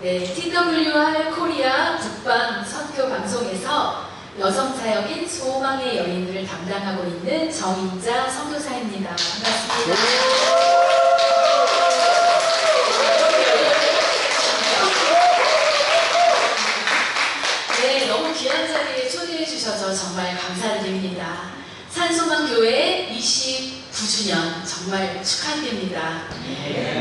네, TWR 코리아 북방 선교 방송에서 여성 사역인 소망의 여인들을 담당하고 있는 정인자 선교사입니다. 반갑습니다. 네, 너무 귀한 자리에 초대해 주셔서 정말 감사드립니다. 산소망교회 29주년 정말 축하드립니다.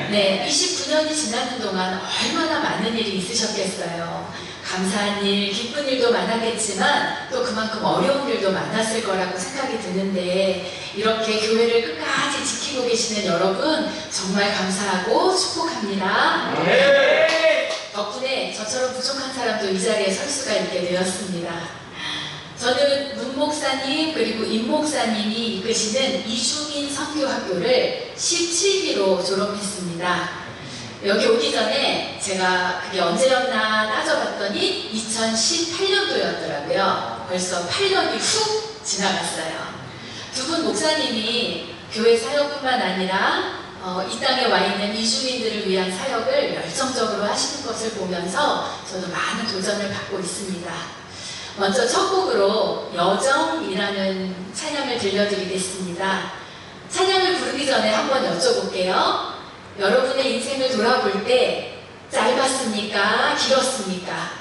네, 29년이 지나는 동안 얼마나 많은 일이 있으셨겠어요. 감사한 일, 기쁜 일도 많았겠지만 또 그만큼 어려운 일도 많았을 거라고 생각이 드는데 이렇게 교회를 끝까지 지키고 계시는 여러분 정말 감사하고 축복합니다. 덕분에 저처럼 부족한 사람도 이 자리에 설 수가 있게 되었습니다. 저는 문 목사님 그리고 임 목사님이 이끄시는 이주민 선교학교를 17기로 졸업했습니다. 여기 오기 전에 제가 그게 언제였나 따져봤더니 2018년도였더라고요. 벌써 8년이 훅 지나갔어요. 두 분 목사님이 교회 사역뿐만 아니라 이 땅에 와 있는 이주민들을 위한 사역을 열정적으로 하시는 것을 보면서 저도 많은 도전을 받고 있습니다. 먼저 첫 곡으로 여정이라는 찬양을 들려드리겠습니다. 찬양을 부르기 전에 한번 여쭤볼게요. 여러분의 인생을 돌아볼 때 짧았습니까? 길었습니까?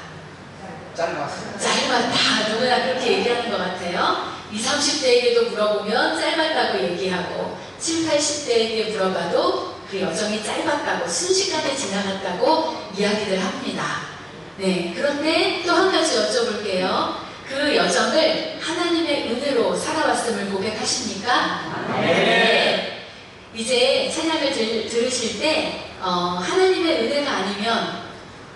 짧았다. 누구나 그렇게 얘기하는 것 같아요. 20, 30대에게도 물어보면 짧았다고 얘기하고 7, 80대에게 물어봐도 그 여정이 짧았다고 순식간에 지나갔다고 이야기를 합니다. 네, 그런데 또 한 가지 여쭤볼게요. 그 여정을 하나님의 은혜로 살아왔음을 고백하십니까? 네. 이제 찬양을 들으실 때 하나님의 은혜가 아니면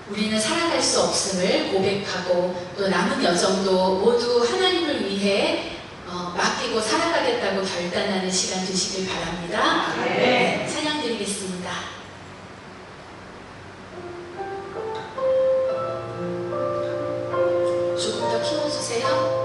우리는 살아갈 수 없음을 고백하고 또 남은 여정도 모두 하나님을 위해 맡기고 살아가겠다고 결단하는 시간 되시길 바랍니다. 네, 찬양 드리겠습니다. 조금 더 키워주세요.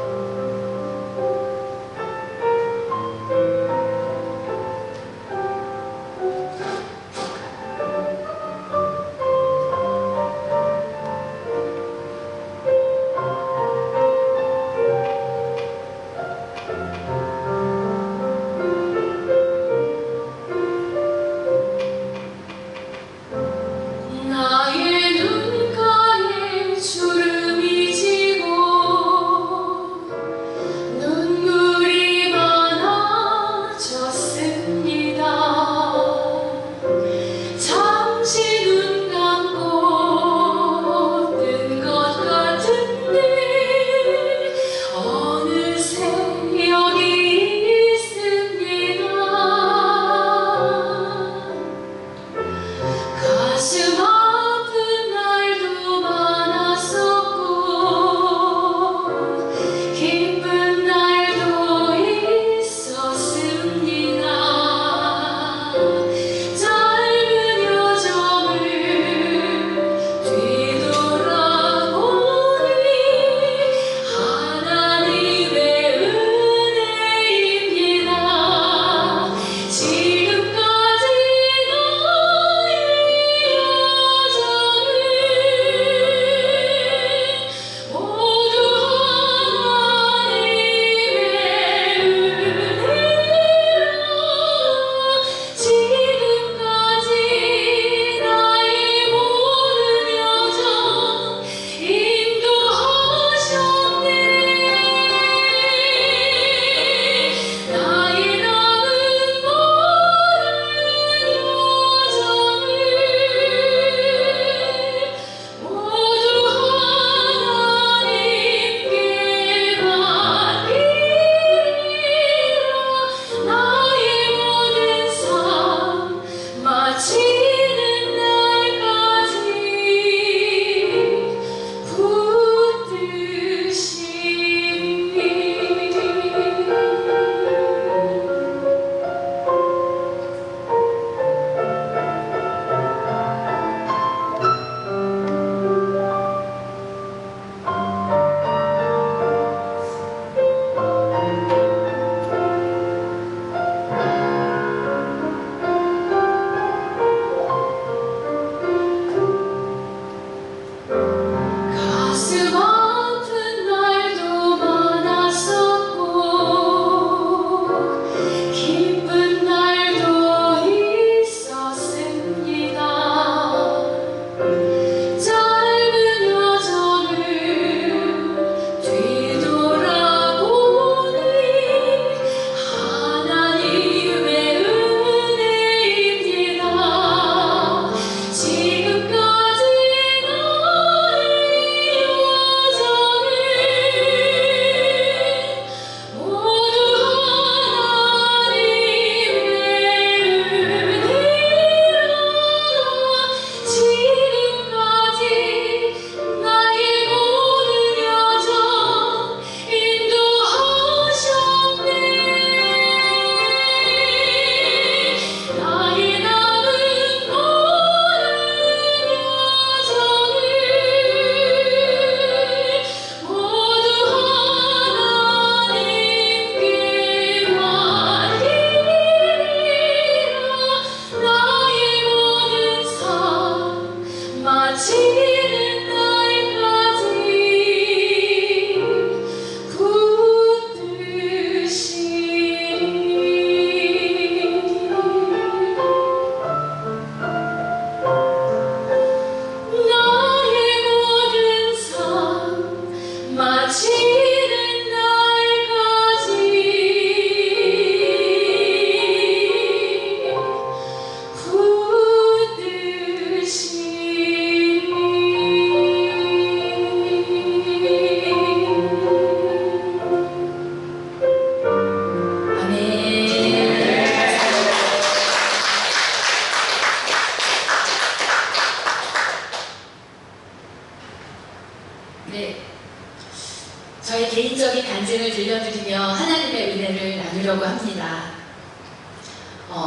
인생을 들려드리며 하나님의 은혜를 나누려고 합니다.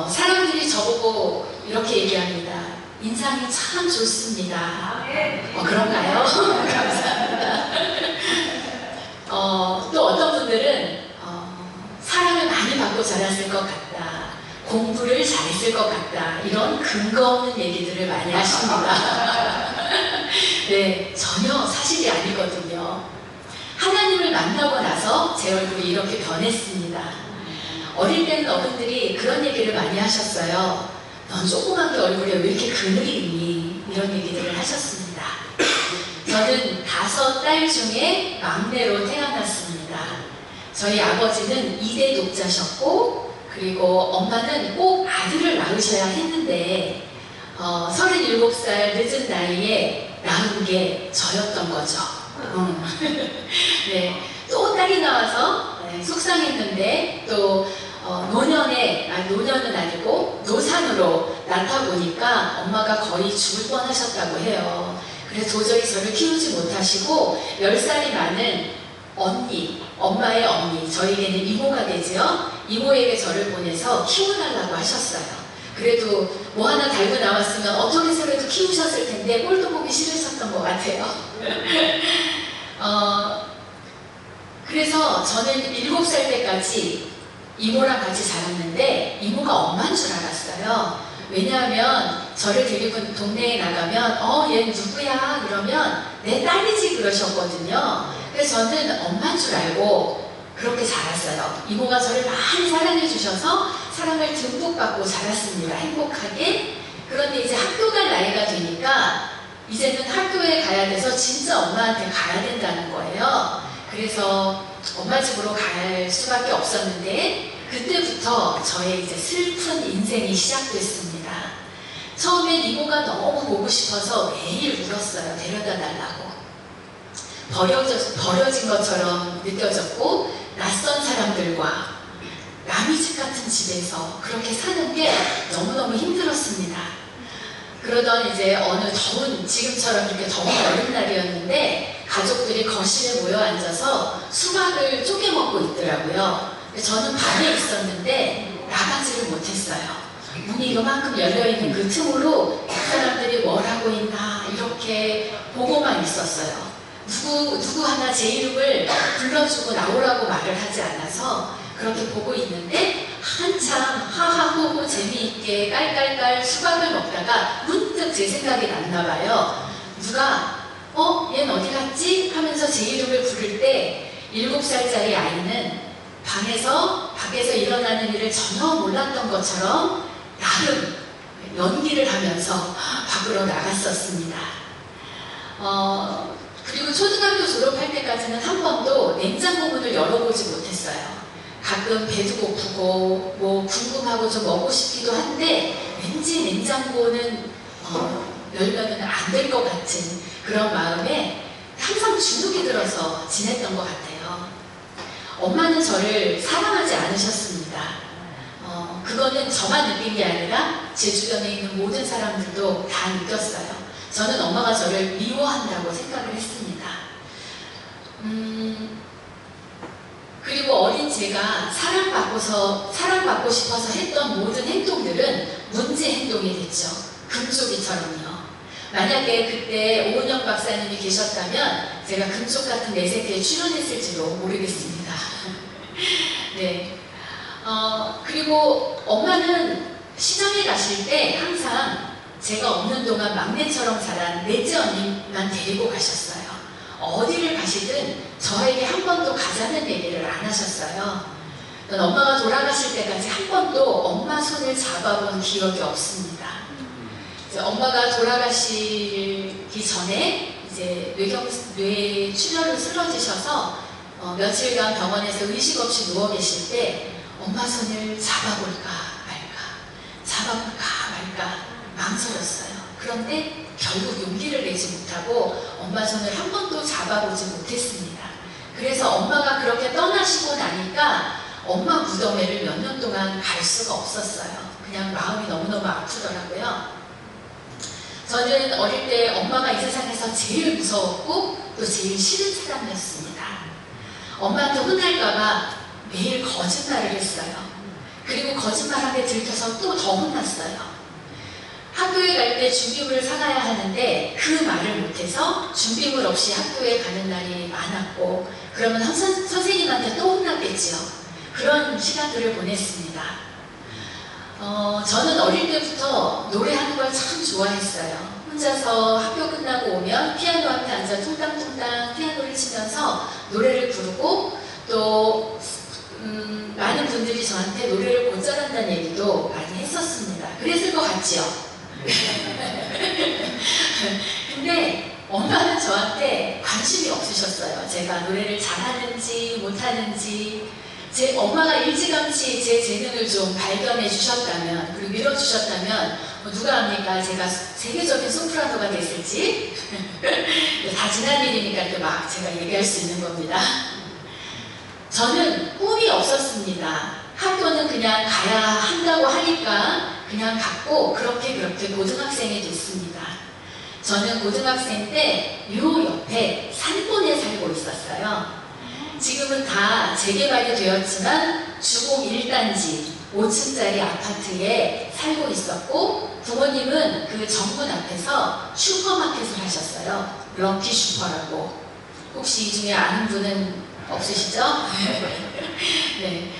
사람들이 저보고 이렇게 얘기합니다. 인상이 참 좋습니다. 그런가요? 감사합니다. 또 어떤 분들은 사랑을 많이 받고 자랐을 것 같다. 공부를 잘했을 것 같다. 이런 근거 없는 얘기들을 많이 하십니다. 네, 전혀 사실이 아니거든요. 하나님을 만나고 나서 제 얼굴이 이렇게 변했습니다. 어릴 때는 어른들이 그런 얘기를 많이 하셨어요. 넌 조그맣게 얼굴에 왜 이렇게 그늘이 있니? 이런 얘기들을 하셨습니다. 저는 5딸 중에 막내로 태어났습니다. 저희 아버지는 2대 독자셨고, 그리고 엄마는 꼭 아들을 낳으셔야 했는데 37살 늦은 나이에 낳은 게 저였던 거죠. 네, 또 딸이 나와서 속상했는데 또 노년은 아니고 노산으로 낳다 보니까 엄마가 거의 죽을 뻔하셨다고 해요. 그래서 도저히 저를 키우지 못하시고 10살이 많은 언니, 엄마의 언니, 저에게는 이모가 되죠. 이모에게 저를 보내서 키워달라고 하셨어요. 그래도 뭐 하나 달고 나왔으면 어떻게 해서라도 키우셨을 텐데 꼴도 보기 싫으셨던 것 같아요. 그래서 저는 7살 때까지 이모랑 같이 자랐는데 이모가 엄마인 줄 알았어요. 왜냐하면 저를 데리고 동네에 나가면 얘 누구야? 이러면 내 딸이지 그러셨거든요. 그래서 저는 엄마인 줄 알고 그렇게 자랐어요. 이모가 저를 많이 사랑해 주셔서 사랑을 듬뿍 받고 자랐습니다. 행복하게. 그런데 이제 학교 갈 나이가 되니까 이제는 학교에 가야 돼서 진짜 엄마한테 가야 된다는 거예요. 그래서 엄마 집으로 갈 수밖에 없었는데 그때부터 저의 이제 슬픈 인생이 시작됐습니다. 처음엔 이모가 너무 보고 싶어서 매일 울었어요. 데려다 달라고. 버려진 것처럼 느껴졌고 낯선 사람들과 남의 집 같은 집에서 그렇게 사는 게 너무너무 힘들었습니다. 그러던 이제 어느 더운, 지금처럼 이렇게 더운 여름날이었는데 가족들이 거실에 모여 앉아서 수박을 쪼개 먹고 있더라고요. 저는 방에 있었는데 나가지를 못했어요. 문이 요만큼 열려있는 그 틈으로 사람들이 뭘 하고 있나 이렇게 보고만 있었어요. 누구 하나 제 이름을 불러주고 나오라고 말을 하지 않아서 그렇게 보고 있는데 한참 하하호호 재미있게 깔깔깔 수박을 먹다가 문득 제 생각이 났나 봐요. 누가 얘는 어디 갔지? 하면서 제 이름을 부를 때 7살짜리 아이는 밖에서 일어나는 일을 전혀 몰랐던 것처럼 나름 연기를 하면서 밖으로 나갔었습니다. 그리고 초등학교 졸업할 때까지는 한 번도 냉장고 문을 열어보지 못했어요. 가끔 배도 고프고 뭐 궁금하고 좀 먹고 싶기도 한데 왠지 냉장고는 열면은 안 될 것 같은 그런 마음에 항상 주눅이 들어서 지냈던 것 같아요. 엄마는 저를 사랑하지 않으셨습니다. 그거는 저만 느낀 게 아니라 제 주변에 있는 모든 사람들도 다 느꼈어요. 저는 엄마가 저를 미워한다고 생각을 했습니다. 그리고 어린 제가 사랑받고 싶어서 했던 모든 행동들은 문제 행동이 됐죠. 금쪽이처럼요. 만약에 그때 오은영 박사님이 계셨다면 제가 금쪽 같은 내세계에 출연했을지도 모르겠습니다. 네. 그리고 엄마는 시장에 가실 때 항상 제가 없는 동안 막내처럼 자란 넷째 언니만 데리고 가셨어요. 어디를 가시든 저에게 한 번도 가자는 얘기를 안 하셨어요. 엄마가 돌아가실 때까지 한 번도 엄마 손을 잡아본 기억이 없습니다. 이제 엄마가 돌아가시기 전에 이제 뇌출혈로 쓰러지셔서 며칠간 병원에서 의식 없이 누워 계실 때 엄마 손을 잡아볼까 말까 망설였어요. 그런데 결국 용기를 내지 못하고 엄마 손을 한 번도 잡아보지 못했습니다. 그래서 엄마가 그렇게 떠나시고 나니까 엄마 무덤에를 몇 년 동안 갈 수가 없었어요. 그냥 마음이 너무너무 아프더라고요. 저는 어릴 때 엄마가 이 세상에서 제일 무서웠고 또 제일 싫은 사람이었습니다. 엄마한테 혼날까봐 매일 거짓말을 했어요. 그리고 거짓말하게 들켜서 또 더 혼났어요. 학교에 갈 때 준비물을 사가야 하는데 그 말을 못해서 준비물 없이 학교에 가는 날이 많았고, 그러면 선생님한테 또 혼났겠지요. 그런 시간들을 보냈습니다. 저는 어릴 때부터 노래하는 걸 참 좋아했어요. 혼자서 학교 끝나고 오면 피아노 앞에 앉아 퉁땅퉁땅 피아노를 치면서 노래를 부르고, 또 많은 분들이 저한테 노래를 못 잘한다는 얘기도 많이 했었습니다. 그랬을 것 같지요? 근데 엄마는 저한테 관심이 없으셨어요. 제가 노래를 잘하는지 못하는지. 제 엄마가 일찌감치 제 재능을 좀 발견해 주셨다면, 그리고 밀어주셨다면 누가 합니까? 제가 세계적인 소프라노가 됐을지. 다 지난 일이니까 이렇게 막 제가 얘기할 수 있는 겁니다. 저는 꿈이 없었습니다. 학교는 그냥 가야 한다고 하니까 그냥 갔고, 그렇게 고등학생이 됐습니다. 저는 고등학생 때 요 옆에 산본에 살고 있었어요. 지금은 다 재개발이 되었지만 주공 1단지 5층짜리 아파트에 살고 있었고, 부모님은 그 정문 앞에서 슈퍼마켓을 하셨어요. 럭키 슈퍼라고. 혹시 이 중에 아는 분은 없으시죠? 네.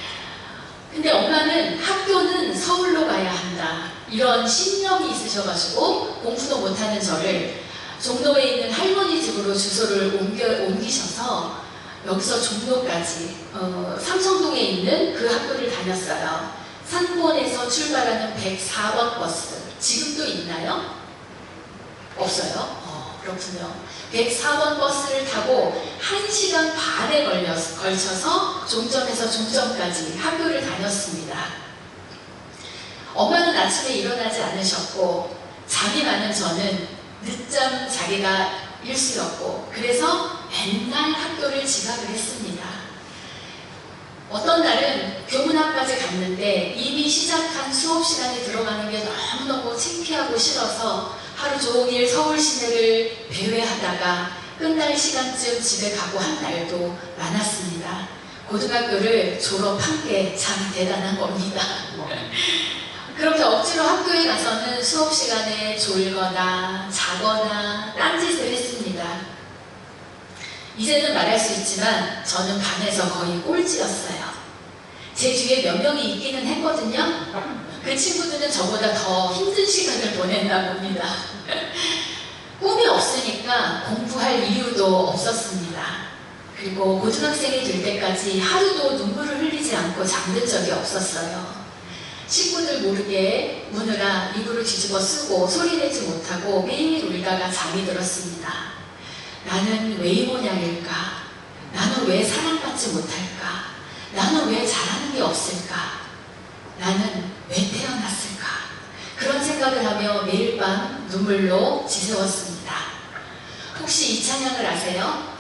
근데 엄마는 학교는 서울로 가야 한다, 이런 신념이 있으셔가지고 공부도 못하는 저를 종로에 있는 할머니 집으로 주소를 옮기셔서 여기서 종로까지 삼성동에 있는 그 학교를 다녔어요. 산본에서 출발하는 104번 버스, 지금도 있나요? 없어요? 그렇군요. 104번 버스를 타고 1시간 반에 걸쳐서 종점에서 종점까지 학교를 다녔습니다. 엄마는 아침에 일어나지 않으셨고, 잠이 많은 저는 늦잠 자기가 일수였고, 그래서 맨날 학교를 지각을 했습니다. 어떤 날은 교문앞까지 갔는데 이미 시작한 수업 시간에 들어가는 게 너무너무 창피하고 싫어서 하루 종일 서울 시내를 배회하다가 끝날 시간쯤 집에 가고 한 날도 많았습니다. 고등학교를 졸업한 게 참 대단한 겁니다. 그렇게 억지로 학교에 가서는 수업 시간에 졸거나 자거나 딴짓을 했습니다. 이제는 말할 수 있지만 저는 반에서 거의 꼴찌였어요. 제 뒤에 몇 명이 있기는 했거든요. 그 친구들은 저보다 더 힘든 시간을 보냈나 봅니다. 꿈이 없으니까 공부할 이유도 없었습니다. 그리고 고등학생이 될 때까지 하루도 눈물을 흘리지 않고 잠든 적이 없었어요. 친구들 모르게 우느라 이불을 뒤집어 쓰고 소리내지 못하고 매일 울다가 잠이 들었습니다. 나는 왜 이 모양일까? 나는 왜 사랑받지 못할까? 나는 왜 잘하는 게 없을까? 나는 왜 태어났을까? 그런 생각을 하며 매일 밤 눈물로 지새웠습니다. 혹시 이 찬양을 아세요?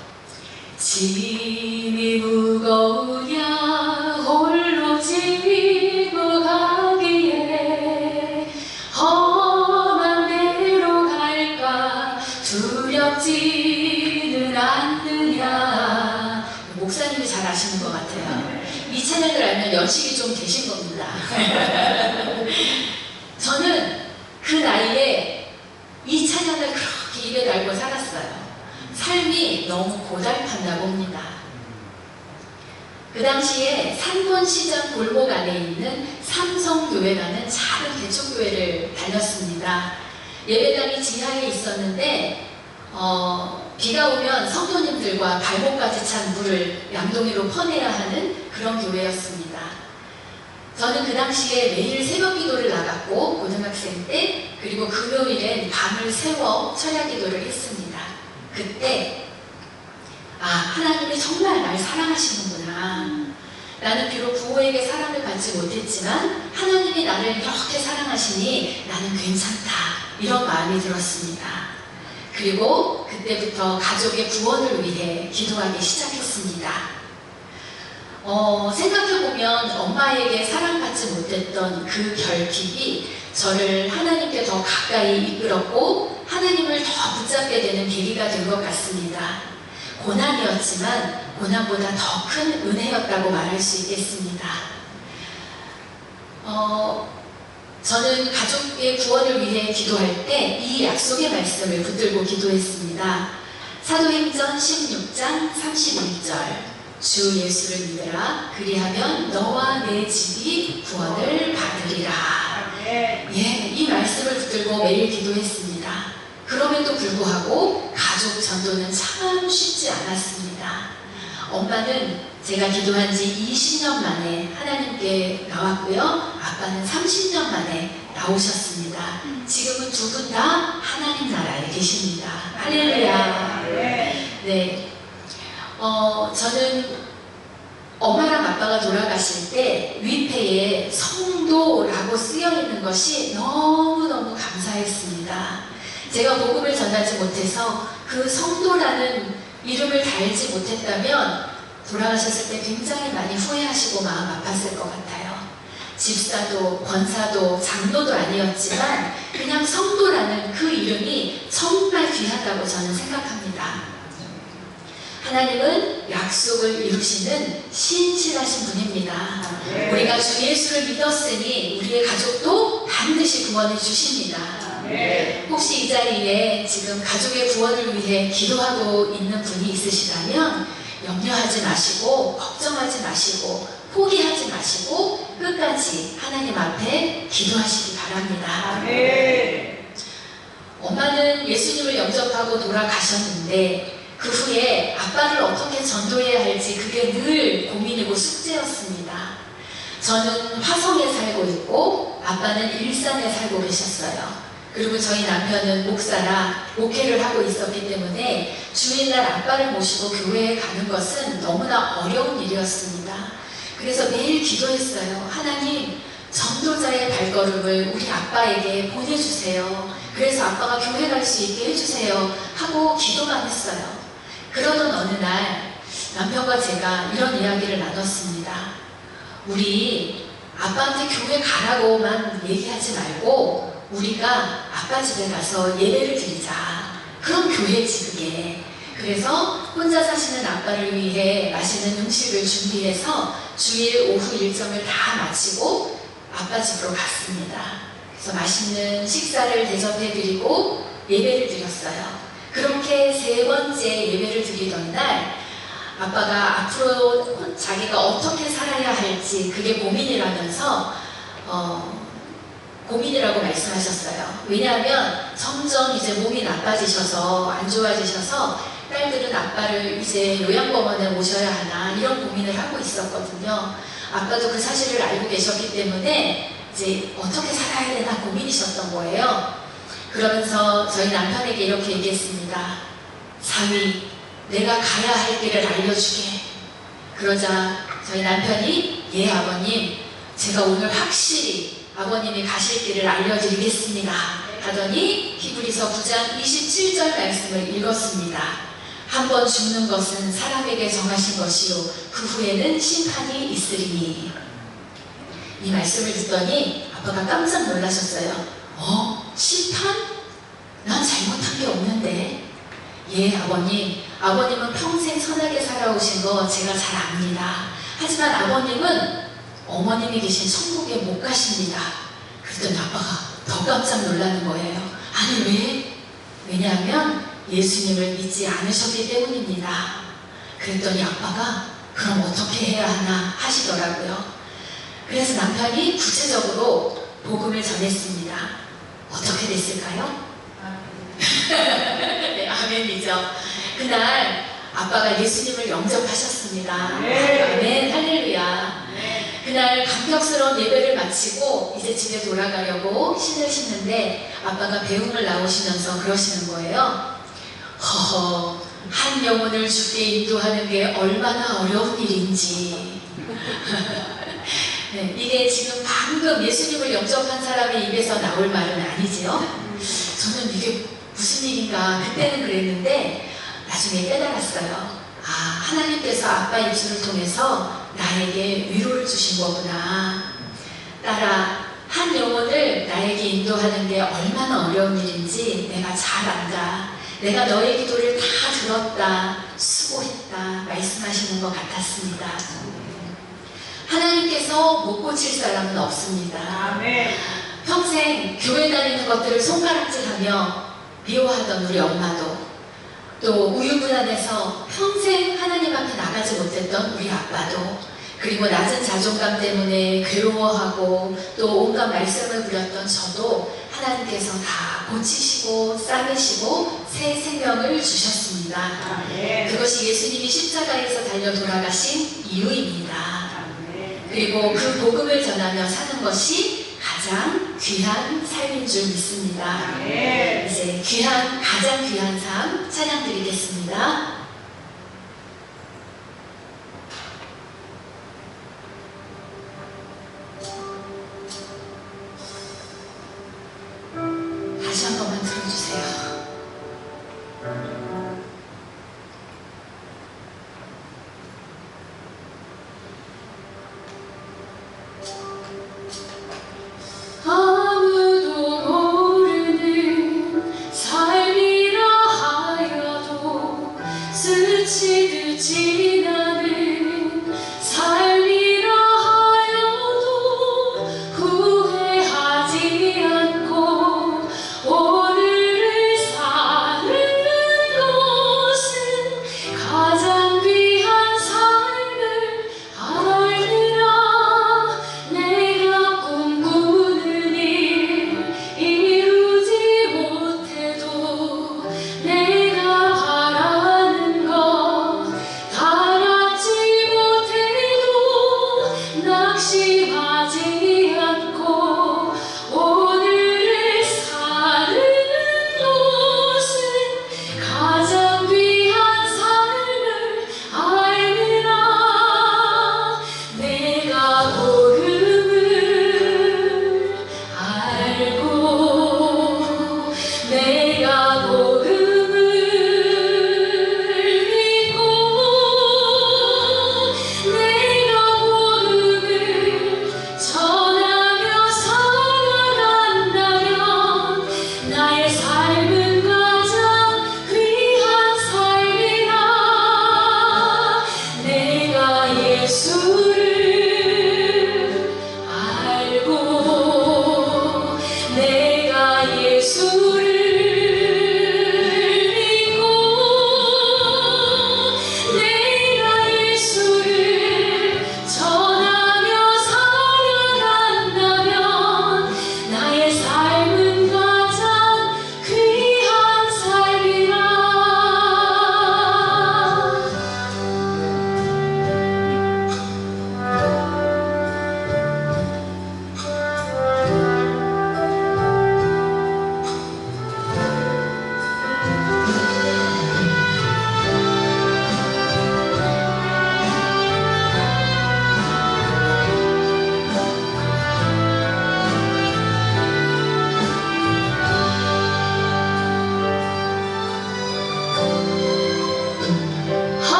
짐이 무거우냐 홀로 지고 가기에 험한 데로 갈까 두렵지는 않느냐. 목사님이 잘 아시는 것 같아요. 이 찬양을 알면 연식이 좀 되신 겁니다. 저는 그 나이에 이 찬양을 그렇게 입에 달고 살았어요. 삶이 너무 고달팠나 봅니다. 그 당시에 산본시장 골목 안에 있는 삼성교회라는 작은 개척교회를 다녔습니다. 예배당이 지하에 있었는데 비가 오면 성도님들과 발목까지 찬 물을 양동이로 퍼내야 하는 그런 교회였습니다. 저는 그 당시에 매일 새벽 기도를 나갔고, 고등학생 때, 그리고 금요일엔 밤을 새워 철야 기도를 했습니다. 그때 하나님이 정말 날 사랑하시는구나. 나는 비록 부모에게 사랑을 받지 못했지만 하나님이 나를 이렇게 사랑하시니 나는 괜찮다, 이런 마음이 들었습니다. 그리고 그때부터 가족의 구원을 위해 기도하기 시작했습니다. 생각해보면 엄마에게 사랑받지 못했던 그 결핍이 저를 하나님께 더 가까이 이끌었고 하나님을 더 붙잡게 되는 계기가 된 것 같습니다. 고난이었지만 고난보다 더 큰 은혜였다고 말할 수 있겠습니다. 저는 가족의 구원을 위해 기도할 때 이 약속의 말씀을 붙들고 기도했습니다. 사도행전 16장 31절, 주 예수를 믿으라. 그리하면 너와 내 집이 구원을 받으리라. 예, 이 말씀을 붙들고 매일 기도했습니다. 그럼에도 불구하고 가족 전도는 참 쉽지 않았습니다. 엄마는 제가 기도한 지 20년 만에 하나님께 나왔고요. 아빠는 30년 만에 나오셨습니다. 지금은 두 분 다 하나님 나라에 계십니다. 할렐루야. 네. 저는 엄마랑 아빠가 돌아가실 때 위패에 성도라고 쓰여 있는 것이 너무너무 감사했습니다. 제가 복음을 전하지 못해서 그 성도라는 이름을 달지 못했다면 돌아가셨을 때 굉장히 많이 후회하시고 마음 아팠을 것 같아요. 집사도 권사도 장로도 아니었지만 그냥 성도라는 그 이름이 정말 귀하다고 저는 생각합니다. 하나님은 약속을 이루시는 신실하신 분입니다. 우리가 주 예수를 믿었으니 우리의 가족도 반드시 구원해 주십니다. 혹시 이 자리에 지금 가족의 구원을 위해 기도하고 있는 분이 있으시다면 염려하지 마시고 걱정하지 마시고 포기하지 마시고 끝까지 하나님 앞에 기도하시기 바랍니다. 엄마는 예수님을 영접하고 돌아가셨는데 그 후에 아빠를 어떻게 전도해야 할지 그게 늘 고민이고 숙제였습니다. 저는 화성에 살고 있고 아빠는 일산에 살고 계셨어요. 그리고 저희 남편은 목사라 목회를 하고 있었기 때문에 주일날 아빠를 모시고 교회에 가는 것은 너무나 어려운 일이었습니다. 그래서 매일 기도했어요. 하나님, 전도자의 발걸음을 우리 아빠에게 보내주세요. 그래서 아빠가 교회 갈 수 있게 해주세요 하고 기도만 했어요. 그러던 어느 날 남편과 제가 이런 이야기를 나눴습니다. 우리 아빠한테 교회 가라고만 얘기하지 말고 우리가 아빠 집에 가서 예배를 드리자. 그럼 교회지 그게. 그래서 혼자 사시는 아빠를 위해 맛있는 음식을 준비해서 주일 오후 일정을 다 마치고 아빠 집으로 갔습니다. 그래서 맛있는 식사를 대접해드리고 예배를 드렸어요. 그렇게 세 번째 예배를 드리던 날 아빠가 앞으로 자기가 어떻게 살아야 할지 그게 고민이라면서 고민이라고 말씀하셨어요. 왜냐하면 점점 이제 몸이 나빠지셔서 안 좋아지셔서 딸들은 아빠를 이제 요양병원에 모셔야 하나 이런 고민을 하고 있었거든요. 아빠도 그 사실을 알고 계셨기 때문에 이제 어떻게 살아야 되나 고민이셨던 거예요. 그러면서 저희 남편에게 이렇게 얘기했습니다. 사위, 내가 가야 할 길을 알려주게. 그러자 저희 남편이 예 아버님, 제가 오늘 확실히 아버님이 가실 길을 알려드리겠습니다 하더니 히브리서 9장 27절 말씀을 읽었습니다. 한번 죽는 것은 사람에게 정하신 것이요 그 후에는 심판이 있으리니. 이 말씀을 듣더니 아빠가 깜짝 놀라셨어요. 심판? 난 잘못한 게 없는데. 예 아버님, 아버님은 평생 선하게 살아오신 거 제가 잘 압니다. 하지만 아버님은 어머님이 계신 천국에 못 가십니다. 그랬더니 아빠가 더 깜짝 놀라는 거예요. 아니 왜? 왜냐하면 예수님을 믿지 않으셨기 때문입니다. 그랬더니 아빠가 그럼 어떻게 해야 하나 하시더라고요. 그래서 남편이 구체적으로 복음을 전했습니다. 어떻게 됐을까요? 네, 아멘이죠. 그날 아빠가 예수님을 영접하셨습니다. 아멘, 할렐루야. 그날 감격스러운 예배를 마치고 이제 집에 돌아가려고 신을 신는데 아빠가 배웅을 나오시면서 그러시는 거예요. 허허, 한 영혼을 주께 인도하는 게 얼마나 어려운 일인지. 네, 이게 지금 방금 예수님을 영접한 사람의 입에서 나올 말은 아니지요. 저는 이게 무슨 일인가 그때는 그랬는데 나중에 깨달았어요. 아, 하나님께서 아빠 입술을 통해서 나에게 위로를 주신 거구나. 딸아, 한 영혼을 나에게 인도하는 게 얼마나 어려운 일인지 내가 잘 안다. 내가 너의 기도를 다 들었다, 수고했다 말씀하시는 것 같았습니다. 하나님께서 못 고칠 사람은 없습니다. 아멘. 평생 교회 다니는 것들을 손가락질하며 미워하던 우리 엄마도, 또 우유부단해서 평생 하나님 앞에 나가지 못했던 우리 아빠도, 그리고 낮은 자존감 때문에 괴로워하고 또 온갖 말썽을 부렸던 저도 하나님께서 다 고치시고 싸매시고 새 생명을 주셨습니다. 아멘. 그것이 예수님이 십자가에서 달려 돌아가신 이유입니다. 아멘. 그리고 그 복음을 전하며 사는 것이 가장 귀한 삶인 줄 믿습니다. 아멘. 이제 가장 귀한 삶 찬양 드리겠습니다. 다시 한 번만 들어주세요. 아무도 모르는 삶이라 하여도 스치듯 지나는 삶이라 하여도 후회하지 않고 오늘을 사는 것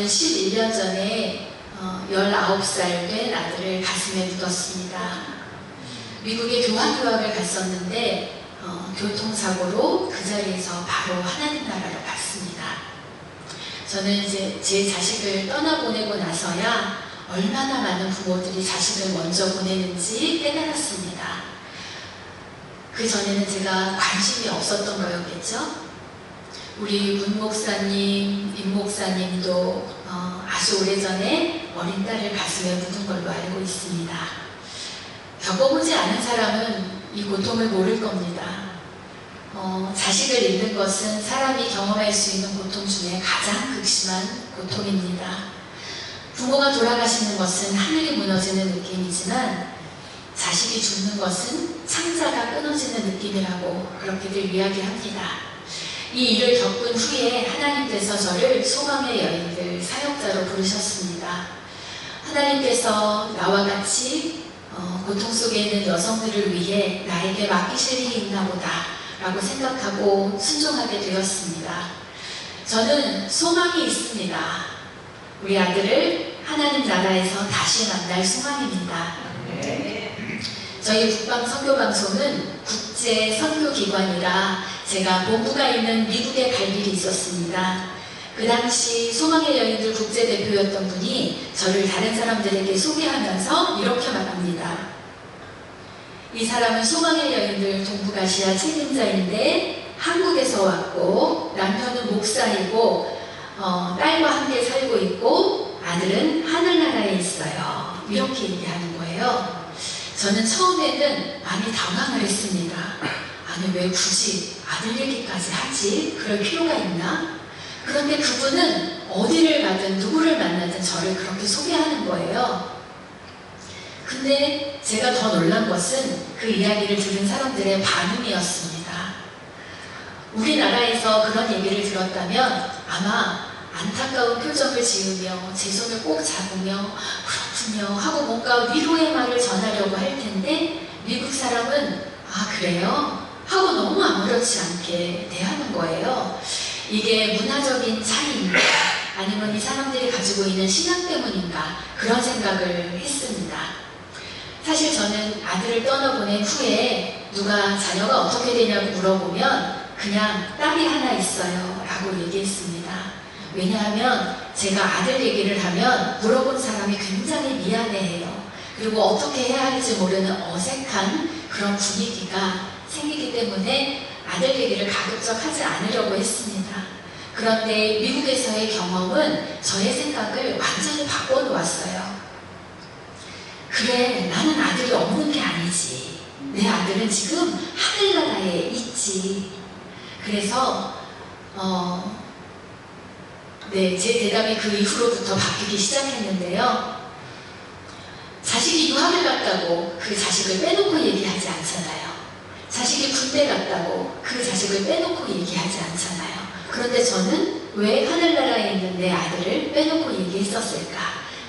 11년 전에 19살 된 아들을 가슴에 묻었습니다. 미국에 교환유학을 갔었는데 교통사고로 그 자리에서 바로 하나님 나라로 갔습니다. 저는 이제 제 자식을 떠나보내고 나서야 얼마나 많은 부모들이 자식을 먼저 보내는지 깨달았습니다. 그 전에는 제가 관심이 없었던 거였겠죠? 우리 문 목사님, 임 목사님도 아주 오래전에 어린 딸을 가슴에 묻은 걸로 알고 있습니다. 겪어보지 않은 사람은 이 고통을 모를 겁니다. 자식을 잃는 것은 사람이 경험할 수 있는 고통 중에 가장 극심한 고통입니다. 부모가 돌아가시는 것은 하늘이 무너지는 느낌이지만 자식이 죽는 것은 창자가 끊어지는 느낌이라고 그렇게들 이야기합니다. 이 일을 겪은 후에 하나님께서 저를 소망의 여인들 사역자로 부르셨습니다. 하나님께서 나와 같이 고통 속에 있는 여성들을 위해 나에게 맡기실 일이 있나 보다 라고 생각하고 순종하게 되었습니다. 저는 소망이 있습니다. 우리 아들을 하나님 나라에서 다시 만날 소망입니다. 저희 북방 선교방송은 국제 선교기관이라 제가 본부가 있는 미국에 갈 일이 있었습니다. 그 당시 소망의 여인들 국제대표였던 분이 저를 다른 사람들에게 소개하면서 이렇게 말합니다. 이 사람은 소망의 여인들 동북아시아 책임자인데 한국에서 왔고 남편은 목사이고 딸과 함께 살고 있고 아들은 하늘나라에 있어요. 이렇게 얘기하는 거예요. 저는 처음에는 많이 당황을 했습니다. 아니 왜 굳이 아들 얘기까지 하지? 그럴 필요가 있나? 그런데 그분은 어디를 가든 누구를 만나든 저를 그렇게 소개하는 거예요. 근데 제가 더 놀란 것은 그 이야기를 들은 사람들의 반응이었습니다. 우리나라에서 그런 얘기를 들었다면 아마 안타까운 표정을 지으며 제 손을 꼭 잡으며 그렇군요 하고 뭔가 위로의 말을 전하려고 할 텐데 미국 사람은 아 그래요? 하고 너무 아무렇지 않게 대하는 거예요. 이게 문화적인 차이인가 아니면 이 사람들이 가지고 있는 신앙 때문인가 그런 생각을 했습니다. 사실 저는 아들을 떠나보낸 후에 누가 자녀가 어떻게 되냐고 물어보면 그냥 딸이 하나 있어요 라고 얘기했습니다. 왜냐하면 제가 아들 얘기를 하면 물어본 사람이 굉장히 미안해해요. 그리고 어떻게 해야 할지 모르는 어색한 그런 분위기가 생기기 때문에 아들 얘기를 가급적 하지 않으려고 했습니다. 그런데 미국에서의 경험은 저의 생각을 완전히 바꿔놓았어요. 그래, 나는 아들이 없는 게 아니지. 내 아들은 지금 하늘나라에 있지. 그래서 제 대답이 그 이후로부터 바뀌기 시작했는데요. 자식이 유학을 갔다고 그 자식을 빼놓고 얘기하지 않잖아요. 자식이 군대 갔다고 그 자식을 빼놓고 얘기하지 않잖아요. 그런데 저는 왜 하늘나라에 있는 내 아들을 빼놓고 얘기했었을까?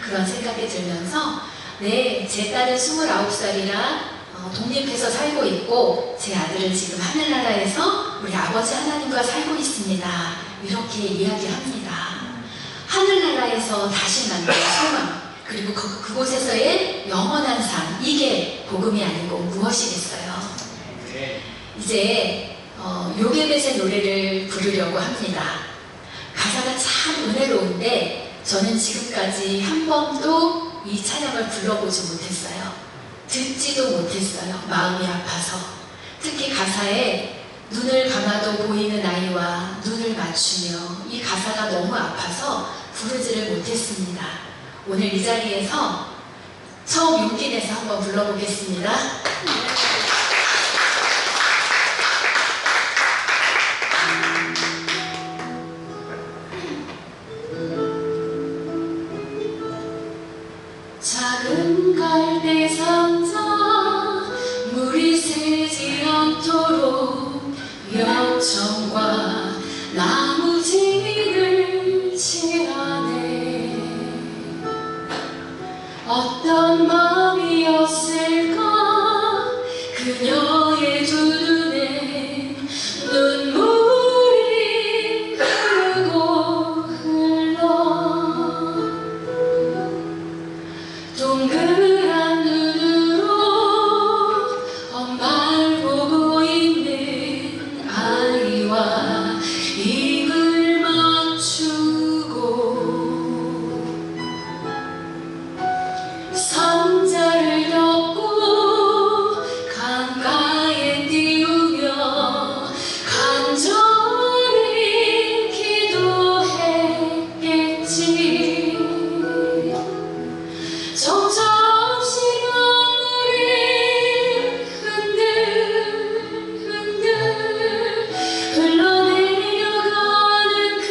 그런 생각이 들면서 제 딸은 29살이라 독립해서 살고 있고 제 아들은 지금 하늘나라에서 우리 아버지 하나님과 살고 있습니다. 이렇게 이야기합니다. 하늘나라에서 다시 만날 소망 그리고 그곳에서의 영원한 삶 이게 복음이 아니고 무엇이겠어요? 이제 요게벳의 노래를 부르려고 합니다. 가사가 참 은혜로운데 저는 지금까지 한 번도 이 찬양을 불러보지 못했어요. 듣지도 못했어요. 마음이 아파서. 특히 가사에 눈을 감아도 보이는 아이와 눈을 맞추며 이 가사가 너무 아파서 부르지를 못했습니다. 오늘 이 자리에서 처음 용기 내서 한번 불러보겠습니다. 작은 갈대 상자 물이 새지 않도록 엽전과 나무지를 칠하네. 어떤 마음이었을까 그녀의 두 눈에 눈물이 흐르고 흘러 동그란 눈으로 엄마를 보고 있는 아이와 입을 맞추고 상자를 덮고 강가에 띄우며 간절히 기도했겠지. 점점 시간물이 흔들흔들 흘러내려가는 그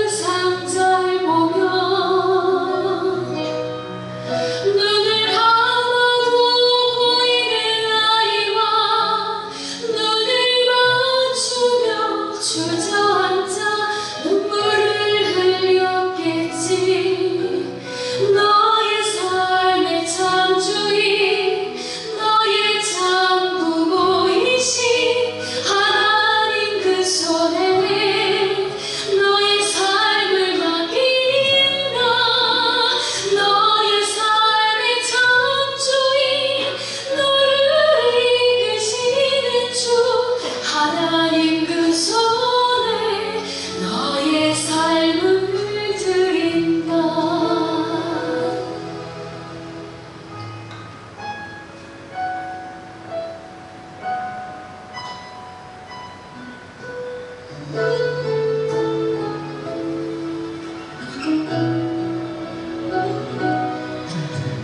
상자를 보며 눈을 감아도 보이는 아이와 눈을 맞추며 주저앉아 눈물을 흘렸겠지. 너의 삶의 창조인 너의 장부모이신 하나님 그 손에 너의 삶을 맡긴다. 너의 삶의 창조인 너를 이끄시는 주 하나님 그 손에 너의 삶을 드린다.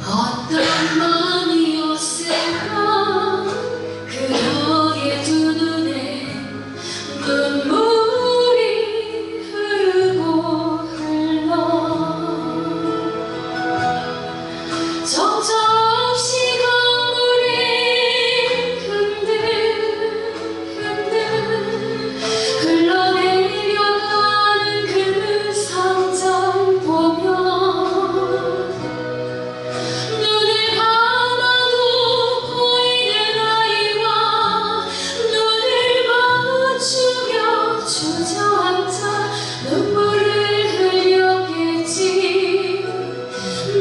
어떤 마음이었을까 그녀의 두 눈에 눈물이 흐르고 흘러 점점 시간물이 흔들흔들 흘러내려가는 그 상자를 보며 눈을 감아도 보이는 아이와 눈을 맞추며 주저앉아 눈물을 흘렸겠지.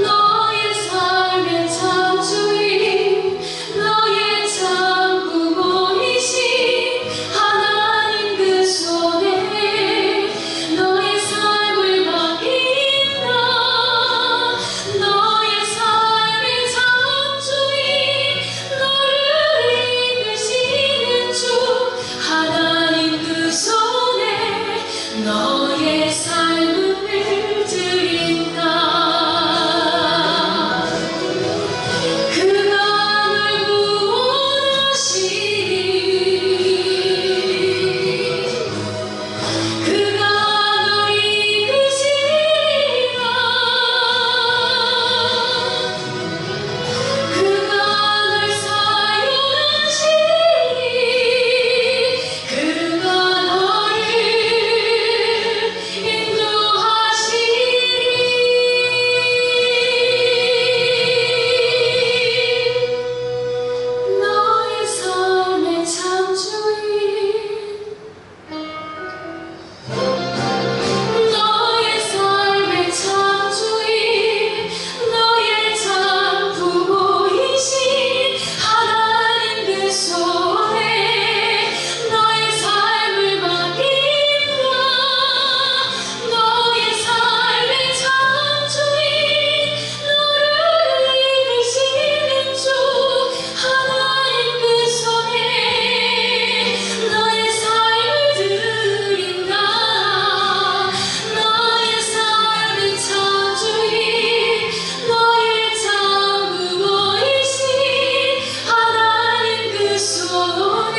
너의 삶의 창조인 너의 장부모이신 하나님 그 손에 너의 삶을 맡긴다. 너의 삶의 창조인 너를 이끄시는 주 하나님 그 손에 너의 삶을 드린다. 그가 널 구원하시니 그가 널 이끄시리라. 그가 널 사용하시니 그가 너를 인도하시리. 너의 삶의 창조인 너의 삶의 창조인 너의 장부모이신 하나님 그 손에 너의 삶을 맡긴다. 너의 삶의 창조인 너를 이끄시는 주 하나님 그 손에 너의 삶을 드린다. 너의 삶의 창조인 너의 장부모이신 하나님 그 손에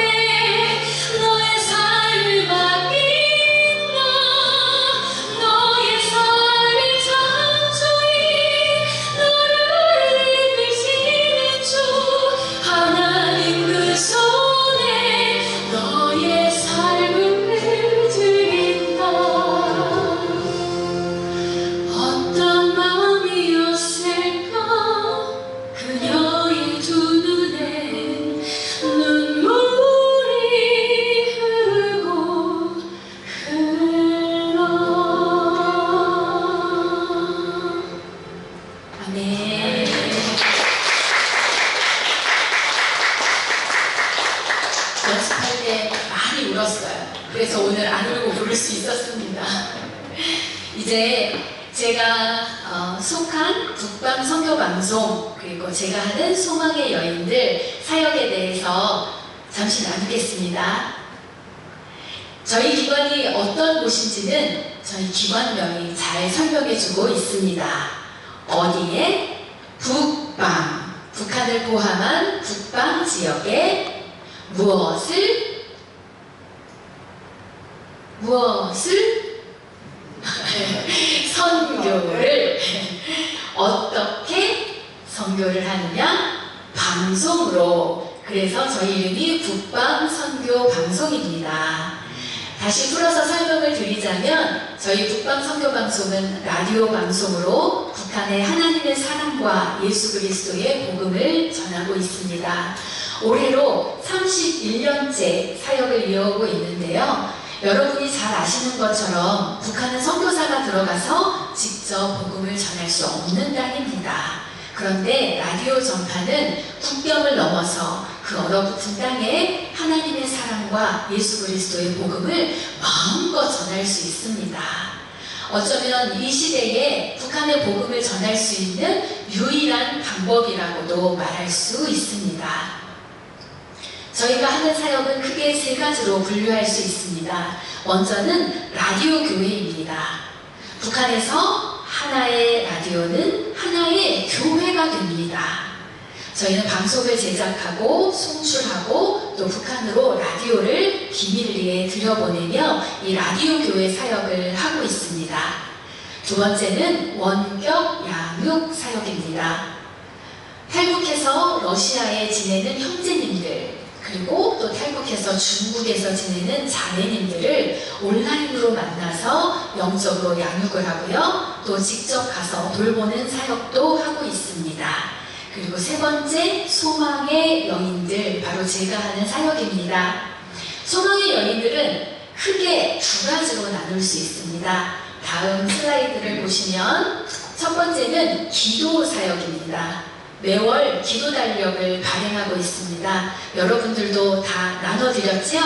너의 삶을 맡긴다. 너의 삶의 창조인 너를 이끄시는 주 하나님 그 손에 너의 삶을 드린다. 어떤 마음이었을까 그녀의 두 눈에 눈물이 흐르고 흘러. 아멘. 그래서 오늘 안 울고 부를 수 있었습니다. 이제 제가 속한 북방 선교방송 그리고 제가 하는 소망의 여인들 사역에 대해서 잠시 나누겠습니다. 저희 기관이 어떤 곳인지는 저희 기관명이 잘 설명해주고 있습니다. 어디에? 북방, 북한을 포함한 북방 지역에 무엇을 선교를 어떻게 선교를 하느냐? 방송으로. 그래서 저희 이름이 북방 선교 방송입니다. 다시 풀어서 설명을 드리자면 저희 북방 선교 방송은 라디오 방송으로 북한의 하나님의 사랑과 예수 그리스도의 복음을 전하고 있습니다. 올해로 31년째 사역을 이어오고 있는데요. 여러분이 잘 아시는 것처럼 북한은 선교사가 들어가서 직접 복음을 전할 수 없는 땅입니다. 그런데 라디오 전파는 국경을 넘어서 그 얼어붙은 땅에 하나님의 사랑과 예수 그리스도의 복음을 마음껏 전할 수 있습니다. 어쩌면 이 시대에 북한의 복음을 전할 수 있는 유일한 방법이라고도 말할 수 있습니다. 저희가 하는 사역은 크게 세 가지로 분류할 수 있습니다. 먼저는 라디오 교회입니다. 북한에서 하나의 라디오는 하나의 교회가 됩니다. 저희는 방송을 제작하고 송출하고 또 북한으로 라디오를 비밀리에 들여보내며 이 라디오 교회 사역을 하고 있습니다. 두 번째는 원격 양육 사역입니다. 탈북해서 러시아에 지내는 형제님들 그리고 또 탈북해서 중국에서 지내는 자매님들을 온라인으로 만나서 영적으로 양육을 하고요. 또 직접 가서 돌보는 사역도 하고 있습니다. 그리고 세 번째, 소망의 여인들, 바로 제가 하는 사역입니다. 소망의 여인들은 크게 두 가지로 나눌 수 있습니다. 다음 슬라이드를 보시면 첫 번째는 기도 사역입니다. 매월 기도 달력을 발행하고 있습니다. 여러분들도 다 나눠드렸죠?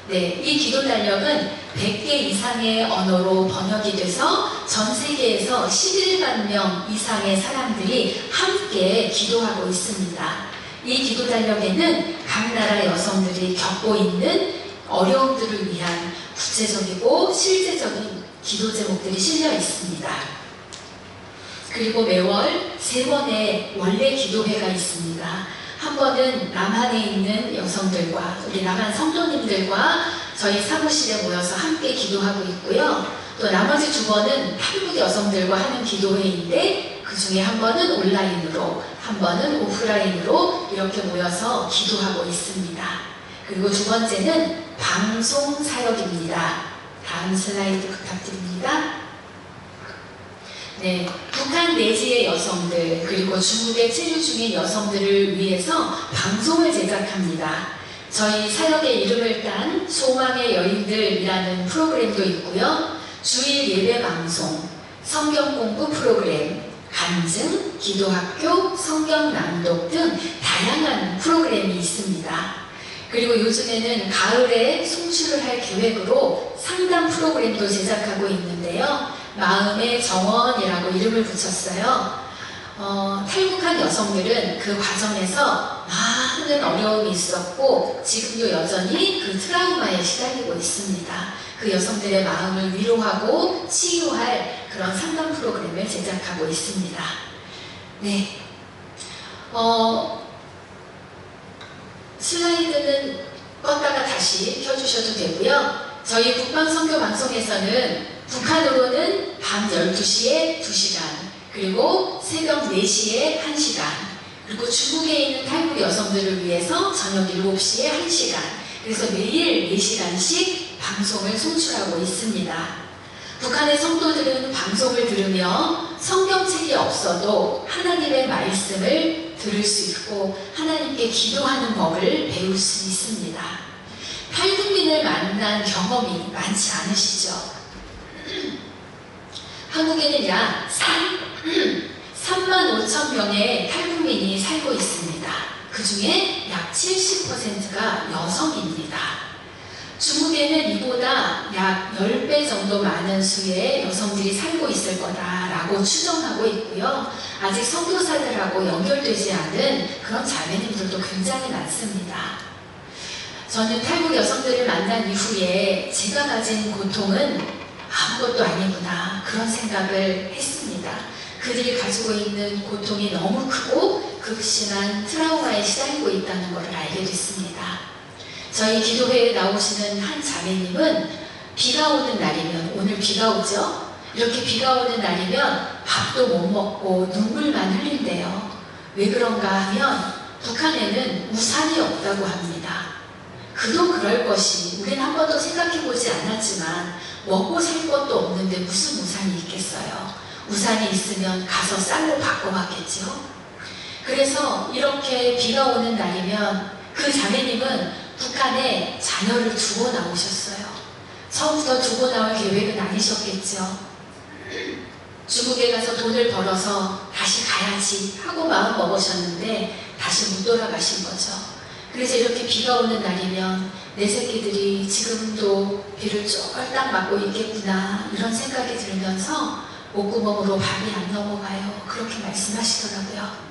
네, 이 기도 달력은 100개 이상의 언어로 번역이 돼서 전 세계에서 11만 명 이상의 사람들이 함께 기도하고 있습니다. 이 기도 달력에는 각 나라 여성들이 겪고 있는 어려움들을 위한 구체적이고 실제적인 기도 제목들이 실려 있습니다. 그리고 매월 3번의 원래 기도회가 있습니다. 한 번은 남한에 있는 여성들과 우리 남한 성도님들과 저희 사무실에 모여서 함께 기도하고 있고요. 또 나머지 2번은 탈북 여성들과 하는 기도회인데 그 중에 한 번은 온라인으로, 한 번은 오프라인으로 이렇게 모여서 기도하고 있습니다. 그리고 두 번째는 방송 사역입니다. 다음 슬라이드 부탁드립니다. 네, 북한 내지의 여성들 그리고 중국에 체류 중인 여성들을 위해서 방송을 제작합니다. 저희 사역의 이름을 딴 소망의 여인들이라는 프로그램도 있고요. 주일 예배 방송, 성경 공부 프로그램, 간증, 기도학교, 성경 낭독 등 다양한 프로그램이 있습니다. 그리고 요즘에는 가을에 송출을 할 계획으로 상담 프로그램도 제작하고 있는데요. 마음의 정원이라고 이름을 붙였어요. 탈북한 여성들은 그 과정에서 많은 어려움이 있었고 지금도 여전히 그 트라우마에 시달리고 있습니다. 그 여성들의 마음을 위로하고 치유할 그런 상담 프로그램을 제작하고 있습니다. 네, 슬라이드는 껐다가 다시 켜주셔도 되고요. 저희 북방 선교 방송에서는 북한으로는 밤 12시에 2시간, 그리고 새벽 4시에 1시간, 그리고 중국에 있는 탈북 여성들을 위해서 저녁 7시에 1시간, 그래서 매일 4시간씩 방송을 송출하고 있습니다. 북한의 성도들은 방송을 들으며 성경책이 없어도 하나님의 말씀을 들을 수 있고 하나님께 기도하는 법을 배울 수 있습니다. 탈북민을 만난 경험이 많지 않으시죠? 한국에는 약 3만 5천 명의 탈북민이 살고 있습니다. 그 중에 약 70%가 여성입니다. 중국에는 이보다 약 10배 정도 많은 수의 여성들이 살고 있을 거다라고 추정하고 있고요. 아직 선교사들하고 연결되지 않은 그런 자매님들도 굉장히 많습니다. 저는 탈북 여성들을 만난 이후에 제가 가진 고통은 아무것도 아니구나 그런 생각을 했습니다. 그들이 가지고 있는 고통이 너무 크고 극심한 트라우마에 시달리고 있다는 것을 알게 됐습니다. 저희 기도회에 나오시는 한 자매님은 비가 오는 날이면, 오늘 비가 오죠? 이렇게 비가 오는 날이면 밥도 못 먹고 눈물만 흘린대요. 왜 그런가 하면 북한에는 우산이 없다고 합니다. 그도 그럴 것이, 우리는 한 번도 생각해보지 않았지만 먹고 살 것도 없는데 무슨 우산이 있겠어요. 우산이 있으면 가서 쌀로 바꿔봤겠지요. 그래서 이렇게 비가 오는 날이면 그 자매님은 북한에 자녀를 두고 나오셨어요. 처음부터 두고 나올 계획은 아니셨겠죠. 중국에 가서 돈을 벌어서 다시 가야지 하고 마음 먹으셨는데 다시 못 돌아가신 거죠. 그래서 이렇게 비가 오는 날이면 내 새끼들이 지금도 비를 쫄딱 맞고 있겠구나 이런 생각이 들면서 목구멍으로 밥이 안 넘어가요. 그렇게 말씀하시더라고요.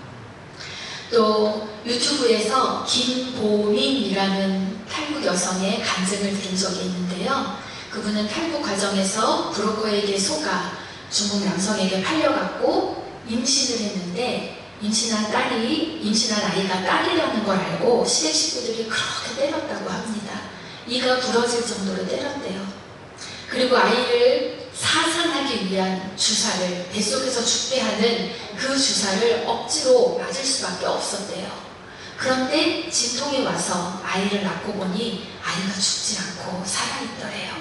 또 유튜브에서 김보민이라는 탈북 여성의 간증을 들은 적이 있는데요. 그분은 탈북 과정에서 브로커에게 속아 중국 남성에게 팔려갔고 임신을 했는데 임신한 아이가 딸이라는 걸 알고 시댁 식구들이 그렇게 때렸다고 합니다. 이가 부러질 정도로 때렸대요. 그리고 아이를 사산하기 위한 주사를, 뱃속에서 죽게 하는 그 주사를 억지로 맞을 수밖에 없었대요. 그런데 진통이 와서 아이를 낳고 보니 아이가 죽지 않고 살아있더래요.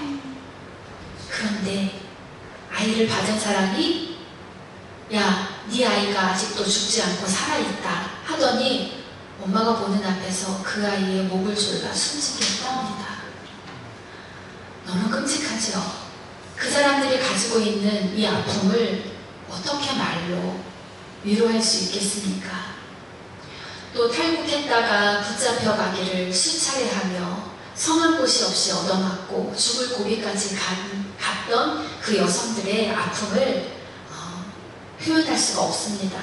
그런데 아이를 받은 사람이 야, 네 아이가 아직도 죽지 않고 살아있다 하더니 엄마가 보는 앞에서 그 아이의 목을 졸라 숨지게 했답니다. 너무 끔찍하죠? 그 사람들이 가지고 있는 이 아픔을 어떻게 말로 위로할 수 있겠습니까? 또 탈북했다가 붙잡혀 가기를 수차례 하며 성한 곳이 없이 얻어맞고 죽을 고비까지 갔던 그 여성들의 아픔을 표현할 수가 없습니다.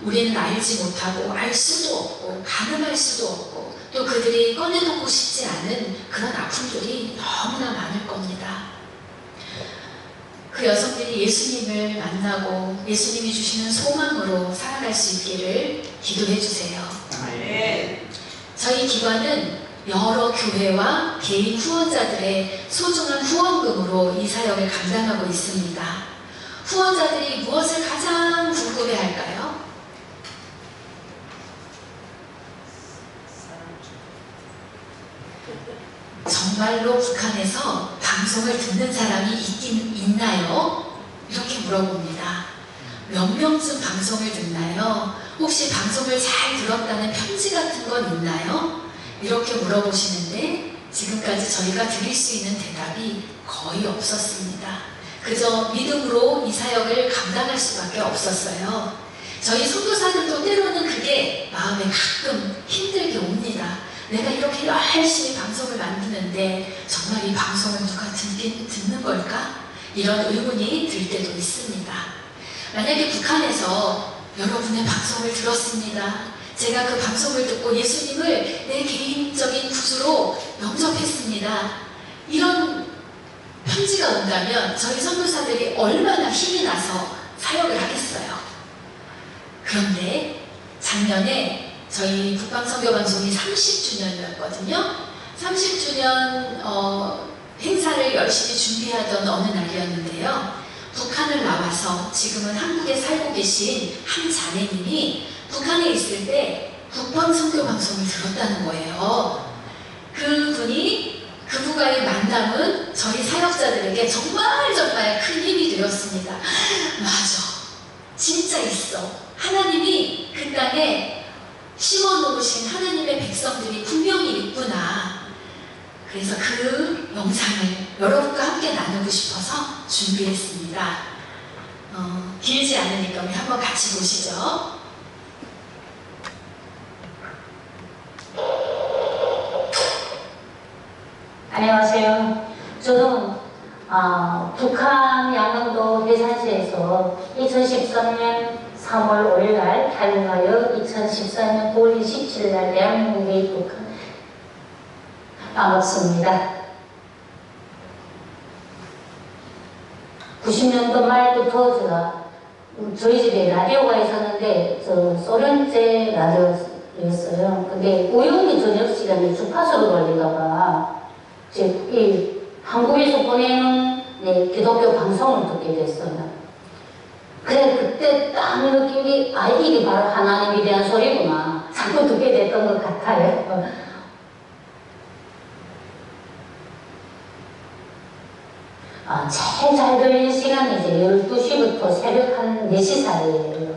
우리는 알지 못하고 알 수도 없고 가늠할 수도 없고 또 그들이 꺼내놓고 싶지 않은 그런 아픔들이 너무나 많을 겁니다. 그 여성들이 예수님을 만나고 예수님이 주시는 소망으로 살아갈 수 있기를 기도해 주세요. 저희 기관은 여러 교회와 개인 후원자들의 소중한 후원금으로 이 사역을 감당하고 있습니다. 후원자들이 무엇을 가장 궁금해할까요? 정말로 북한에서 방송을 듣는 사람이 있긴 있나요? 이렇게 물어봅니다. 몇 명쯤 방송을 듣나요? 혹시 방송을 잘 들었다는 편지 같은 건 있나요? 이렇게 물어보시는데 지금까지 저희가 드릴 수 있는 대답이 거의 없었습니다. 그저 믿음으로 이 사역을 감당할 수밖에 없었어요. 저희 선교사들도 때로는 그게 마음에 가끔 힘들게 옵니다. 내가 이렇게 열심히 방송을 만드는데 정말 이 방송을 누가 듣는 걸까? 이런 의문이 들 때도 있습니다. 만약에 북한에서 여러분의 방송을 들었습니다. 제가 그 방송을 듣고 예수님을 내 개인적인 구주로 영접했습니다. 이런 편지가 온다면 저희 선교사들이 얼마나 힘이 나서 사역을 하겠어요. 그런데 작년에 저희 북방선교방송이 30주년이었거든요. 30주년 행사를 열심히 준비하던 어느 날이었는데요. 북한을 나와서 지금은 한국에 살고 계신 한 자매님이 북한에 있을 때 북방선교방송을 들었다는 거예요. 그분과의 만남은 저희 사역자들에게 정말 큰 힘이 되었습니다. 맞아, 진짜 있어. 하나님이 그 땅에 심어놓으신 하나님의 백성들이 분명히 있구나. 그래서 그 영상을 여러분과 함께 나누고 싶어서 준비했습니다. 길지 않으니까 우리 한번 같이 보시죠. 안녕하세요. 저는 북한 양릉도 해산시에서 2013년 3월 5일날 탈북하여 2014년 9월 27일날 대한민국에 입국한 반갑습니다. 90년도 말부터 제가 저희 집에 라디오가 있었는데 소련제 라디오였어요. 근데 우연히 저녁 시간에 주파수로 걸리다가 이 한국에서 보내는 기독교 방송을 듣게 됐어요. 그래 그때 딱 느낌이 이게 바로 하나님에 대한 소리구나 자꾸 듣게 됐던 것 같아요. 제일 잘 들리는 시간이 이제 12시부터 새벽 한 4시 사이에요.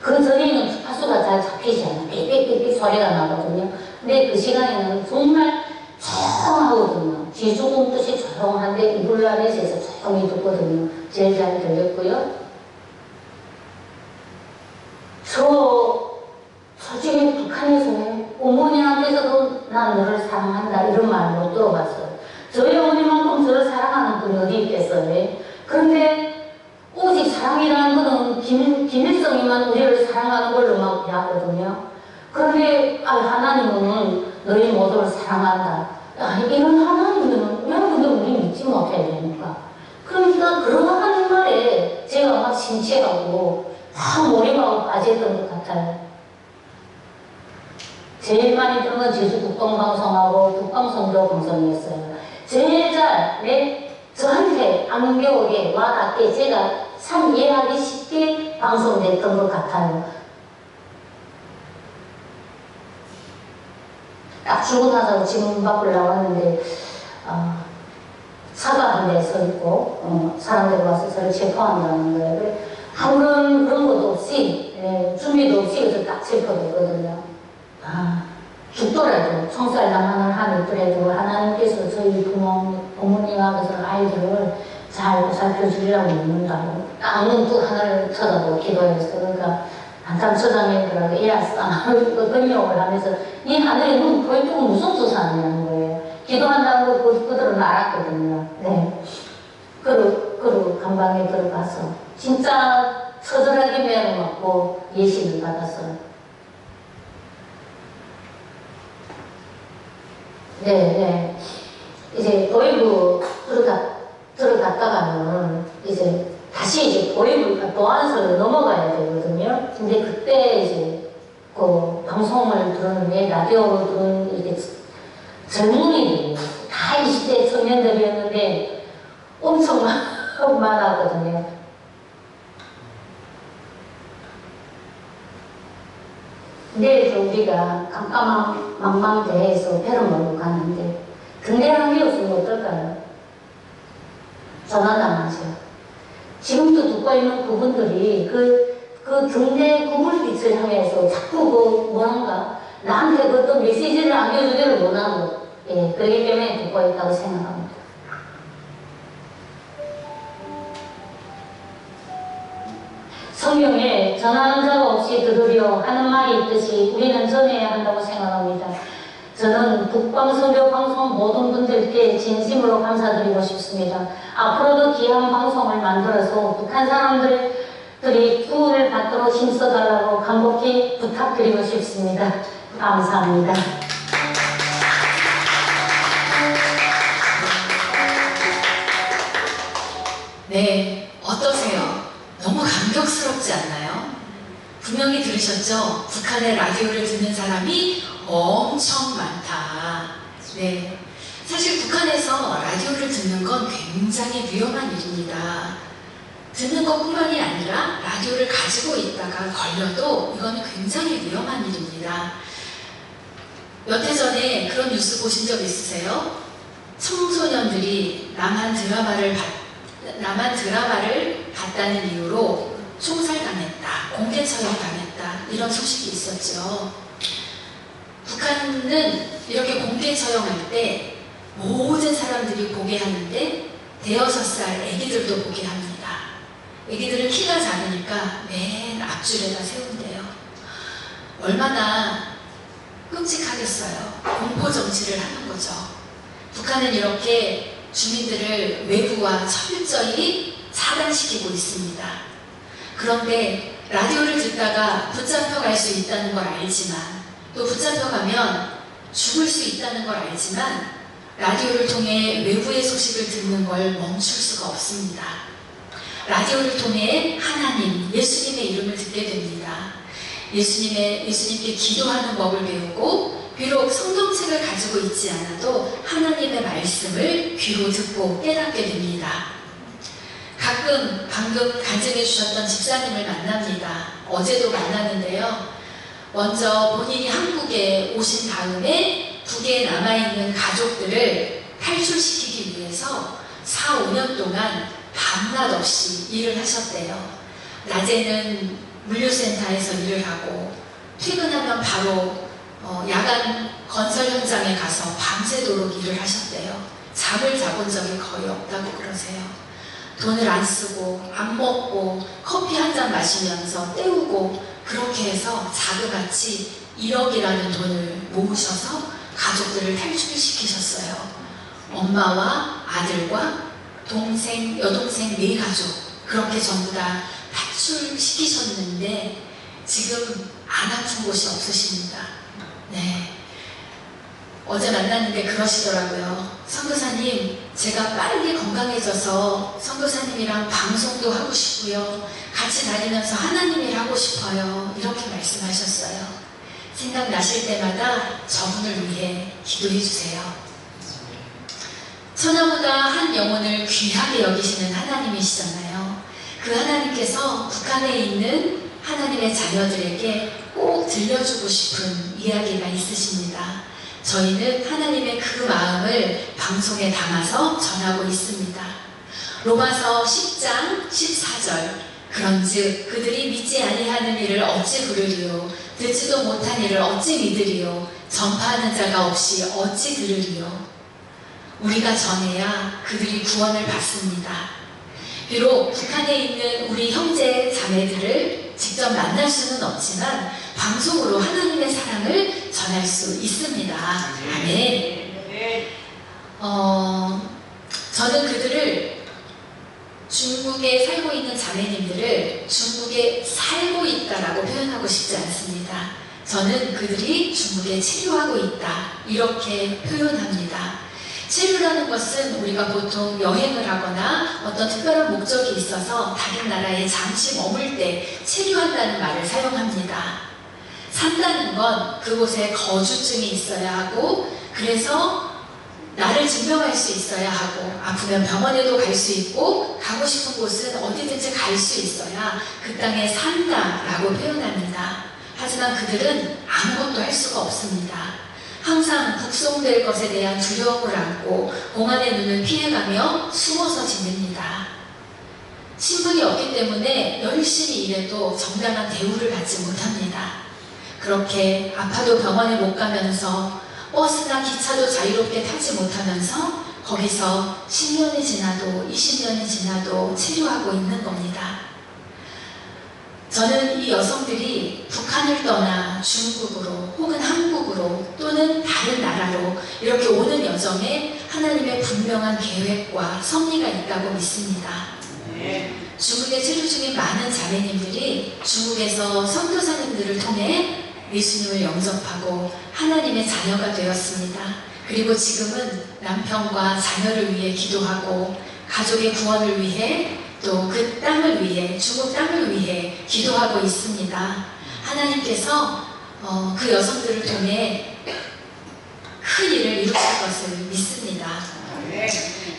그 전에는 주파수가 잘 잡히지 않아요. 삑삑삑삑 소리가 나거든요. 근데 그 시간에는 정말 조용하거든요. 쥐 죽은 듯이 조용한데 이불 안에서 조용히 듣거든요. 제일 잘 들렸고요. 솔직히 북한에서 어머니한테서도 난 너를 사랑한다 이런 말 못 들어봤어요. 저희 어머니만큼 저를 사랑하는 분이 어디 있겠어요? 그런데 오직 사랑이라는 것은 김일성이만 우리를 사랑하는 걸로만 배웠거든요. 그런데 하나님은 너희 모두를 사랑한다. 이런 하나님은 왜 근데 우리 믿지 못해야 되니까? 그러니까 그러한 말에 제가 막 심취하고 다 몰입하고 빠졌던 것 같아요. 제일 많이 들은 건 제주 국방방송하고 국방선교 방송이었어요. 제일 저한테 안겨오게 와닿게 제가 참 이해하기 쉽게 방송됐던 것 같아요. 딱 주고 나서 지문 밖으로 나왔는데 차가 한 대 서 있고 사람들이 와서 저를 체포한다는 거예요. 아무런 그런 것도 없이 준비도 없이 그래서 딱 체포되거든요. 죽더라도 총살당하는 한이 있더라도 하나님께서 저희 부모님과 그래서 아이들을 잘 보살펴 주리라고 믿는다고 딱 눈 또 하늘을 쳐다보고 기도했어요. 그러니까 한참 처장님들하고 번역을 하면서 이 하늘에 눈 보이고 무슨 조사하냐는 거예요. 기도한다고 그들은 알았거든요. 네. 그리고 감방에 들어가서 진짜 처절하게 매를 맞고 예식을 받았어요. 네. 이제 보이부 들어갔다가는 이제 다시 이제 보이부 보안소로 넘어가야 되거든요. 근데 그때 이제 그 방송을 들었는데 라디오를 들은 이게 젊은이들이 다 20대 청년들이었는데 엄청 많았거든요. 내일서 우리가 깜깜한 망망대해에서 배를 몰고 가는데 등대랑 이었으면 어떨까요? 전화당하죠. 지금도 듣고 있는 그분들이 그 등대 구불빛을 향해서 자꾸 뭔가 나한테 어떤 메시지를 안겨주기를 원하고 그렇기 때문에 듣고 있다고 생각합니다. 성경에 전하는 자가 없이 들으려 하는 말이 있듯이 우리는 전해야 한다고 생각합니다. 저는 북방선교 방송 모든 분들께 진심으로 감사드리고 싶습니다. 앞으로도 귀한 방송을 만들어서 북한 사람들이 구원을 받도록 힘써달라고 간곡히 부탁드리고 싶습니다. 감사합니다. 네, 어떠세요? 너무 감격스럽지 않나요? 분명히 들으셨죠? 북한의 라디오를 듣는 사람이 엄청 많다. 네, 사실 북한에서 라디오를 듣는 건 굉장히 위험한 일입니다. 듣는 것뿐만이 아니라 라디오를 가지고 있다가 걸려도 이거는 굉장히 위험한 일입니다. 몇 해 전에 그런 뉴스 보신 적 있으세요? 청소년들이 남한 드라마를 봤다는 이유로 총살당했다, 공개 처형당했다, 이런 소식이 있었죠. 북한은 이렇게 공개 처형할 때 모든 사람들이 보게 하는데 대여섯 살 아기들도 보게 합니다. 아기들은 키가 작으니까 맨 앞줄에다 세운대요. 얼마나 끔찍하겠어요. 공포정치를 하는 거죠. 북한은 이렇게 주민들을 외부와 철저히 차단시키고 있습니다. 그런데 라디오를 듣다가 붙잡혀갈 수 있다는 걸 알지만, 또 붙잡혀가면 죽을 수 있다는 걸 알지만 라디오를 통해 외부의 소식을 듣는 걸 멈출 수가 없습니다. 라디오를 통해 하나님, 예수님의 이름을 듣게 됩니다. 예수님께 기도하는 법을 배우고, 비록 성경책을 가지고 있지 않아도 하나님의 말씀을 귀로 듣고 깨닫게 됩니다. 가끔 방금 간증해 주셨던 집사님을 만납니다. 어제도 만났는데요. 먼저 본인이 한국에 오신 다음에 북에 남아있는 가족들을 탈출시키기 위해서 4, 5년 동안 밤낮 없이 일을 하셨대요. 낮에는 물류센터에서 일을 하고, 퇴근하면 바로 야간 건설 현장에 가서 밤새도록 일을 하셨대요. 잠을 자본 적이 거의 없다고 그러세요. 돈을 안 쓰고 안 먹고 커피 한 잔 마시면서 때우고, 그렇게 해서 자그같이 1억이라는 돈을 모으셔서 가족들을 탈출시키셨어요. 엄마와 아들과 동생, 여동생 4가족, 그렇게 전부 다 탈출시키셨는데 지금 안 아픈 곳이 없으십니다. 네. 어제 만났는데 그러시더라고요. 선교사님, 제가 빨리 건강해져서 선교사님이랑 방송도 하고 싶고요. 같이 다니면서 하나님 일 하고 싶어요. 이렇게 말씀하셨어요. 생각나실 때마다 저분을 위해 기도해 주세요. 소나무가 한 영혼을 귀하게 여기시는 하나님이시잖아요. 그 하나님께서 북한에 있는 하나님의 자녀들에게 꼭 들려주고 싶은 이야기가 있으십니다. 저희는 하나님의 그 마음을 방송에 담아서 전하고 있습니다. 로마서 10장 14절, 그런즉 그들이 믿지 아니하는 일을 어찌 부르리요, 듣지도 못한 일을 어찌 믿으리요, 전파하는 자가 없이 어찌 들으리요. 우리가 전해야 그들이 구원을 받습니다. 비록 북한에 있는 우리 형제 자매들을 직접 만날 수는 없지만 방송으로 하나님의 사랑을 전할 수 있습니다. 아멘. 저는 그들을, 중국에 살고 있는 자매님들을 중국에 살고 있다라고 표현하고 싶지 않습니다. 저는 그들이 중국에 체류하고 있다, 이렇게 표현합니다. 체류라는 것은 우리가 보통 여행을 하거나 어떤 특별한 목적이 있어서 다른 나라에 잠시 머물 때 체류한다는 말을 사용합니다. 산다는 건 그곳에 거주증이 있어야 하고, 그래서 나를 증명할 수 있어야 하고, 아프면 병원에도 갈 수 있고, 가고 싶은 곳은 어디든지 갈 수 있어야 그 땅에 산다라고 표현합니다. 하지만 그들은 아무것도 할 수가 없습니다. 항상 북송될 것에 대한 두려움을 안고 공안의 눈을 피해가며 숨어서 지냅니다. 신분이 없기 때문에 열심히 일해도 정당한 대우를 받지 못합니다. 그렇게 아파도 병원에 못 가면서 버스나 기차도 자유롭게 타지 못하면서 거기서 10년이 지나도 20년이 지나도 치료하고 있는 겁니다. 저는 이 여성들이 북한을 떠나 중국으로 혹은 한국으로 또는 다른 나라로 이렇게 오는 여정에 하나님의 분명한 계획과 섭리가 있다고 믿습니다. 중국에 체류 중인 많은 자매님들이 중국에서 선교사님들을 통해 예수님을 영접하고 하나님의 자녀가 되었습니다. 그리고 지금은 남편과 자녀를 위해 기도하고 가족의 구원을 위해 또 그 땅을 위해, 중국 땅을 위해 기도하고 있습니다. 하나님께서 그 여성들을 통해 큰 일을 이루실 것을 믿습니다.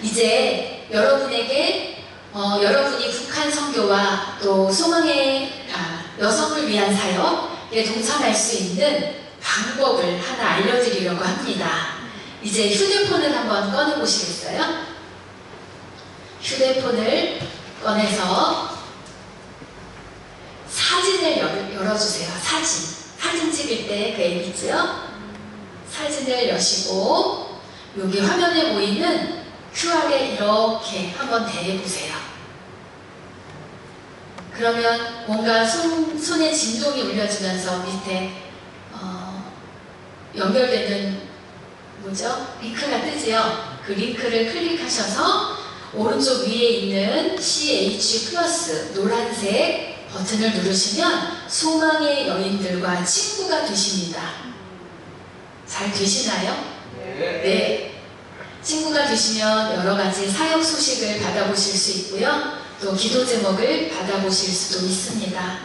이제 여러분에게 여러분이 북한 선교와 또 소망의 여성을 위한 사역에 동참할 수 있는 방법을 하나 알려드리려고 합니다. 이제 휴대폰을 한번 꺼내보시겠어요? 휴대폰을 꺼내서 사진을 열어주세요. 사진 찍을 때 그 앱 있죠? 사진을 여시고 여기 화면에 보이는 QR에 이렇게 한번 대보세요. 그러면 뭔가 손에 진동이 울려지면서 밑에 연결되는 링크가 뜨지요? 그 링크를 클릭하셔서 오른쪽 위에 있는 CH 플러스 노란색 버튼을 누르시면 소망의 여인들과 친구가 되십니다. 잘 되시나요? 네. 친구가 되시면 여러 가지 사역 소식을 받아보실 수 있고요. 또 기도 제목을 받아보실 수도 있습니다.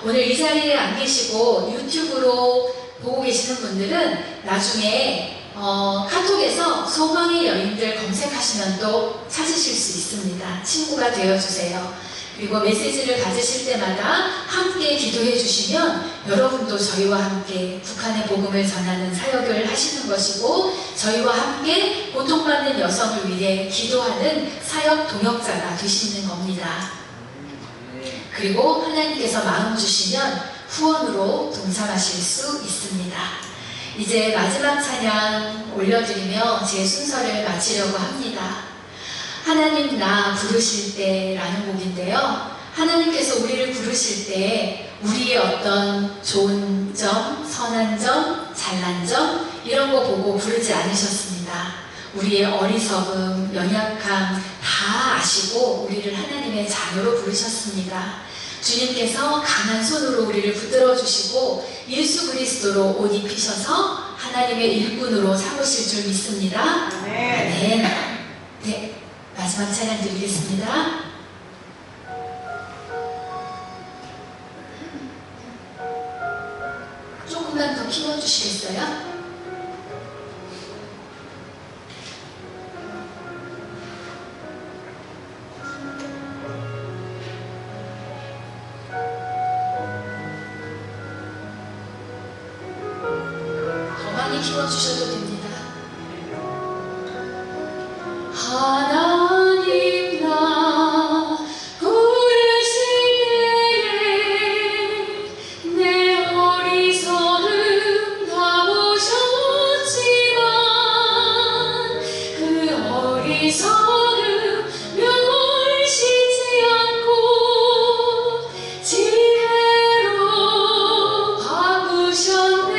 오늘 이 자리에 안 계시고 유튜브로 보고 계시는 분들은 나중에 카톡에서 소망의 여인들 검색하시면 또 찾으실 수 있습니다. 친구가 되어주세요. 그리고 메시지를 받으실 때마다 함께 기도해 주시면 여러분도 저희와 함께 북한의 복음을 전하는 사역을 하시는 것이고 저희와 함께 고통받는 여성을 위해 기도하는 사역 동역자가 되시는 겁니다. 그리고 하나님께서 마음 주시면 후원으로 동참하실 수 있습니다. 이제 마지막 찬양 올려드리며 제 순서를 마치려고 합니다. 하나님 나 부르실 때 라는 곡인데요. 하나님께서 우리를 부르실 때 우리의 어떤 좋은 점, 선한 점, 잘난 점 이런 거 보고 부르지 않으셨습니다. 우리의 어리석음, 연약함 다 아시고 우리를 하나님의 자녀로 부르셨습니다. 주님께서 강한 손으로 우리를 붙들어 주시고 예수 그리스도로 옷 입히셔서 하나님의 일꾼으로 삼으실 줄 믿습니다. 아멘. 네, 마지막 찬양 드리겠습니다. 조금만 더 키워주시겠어요? 키워주셔도 됩니다. 하나님 나 부르실 때에 내 어리석음 다 보셨지만 그 어리석음 멸시지 않고 지혜로 바꾸셨네.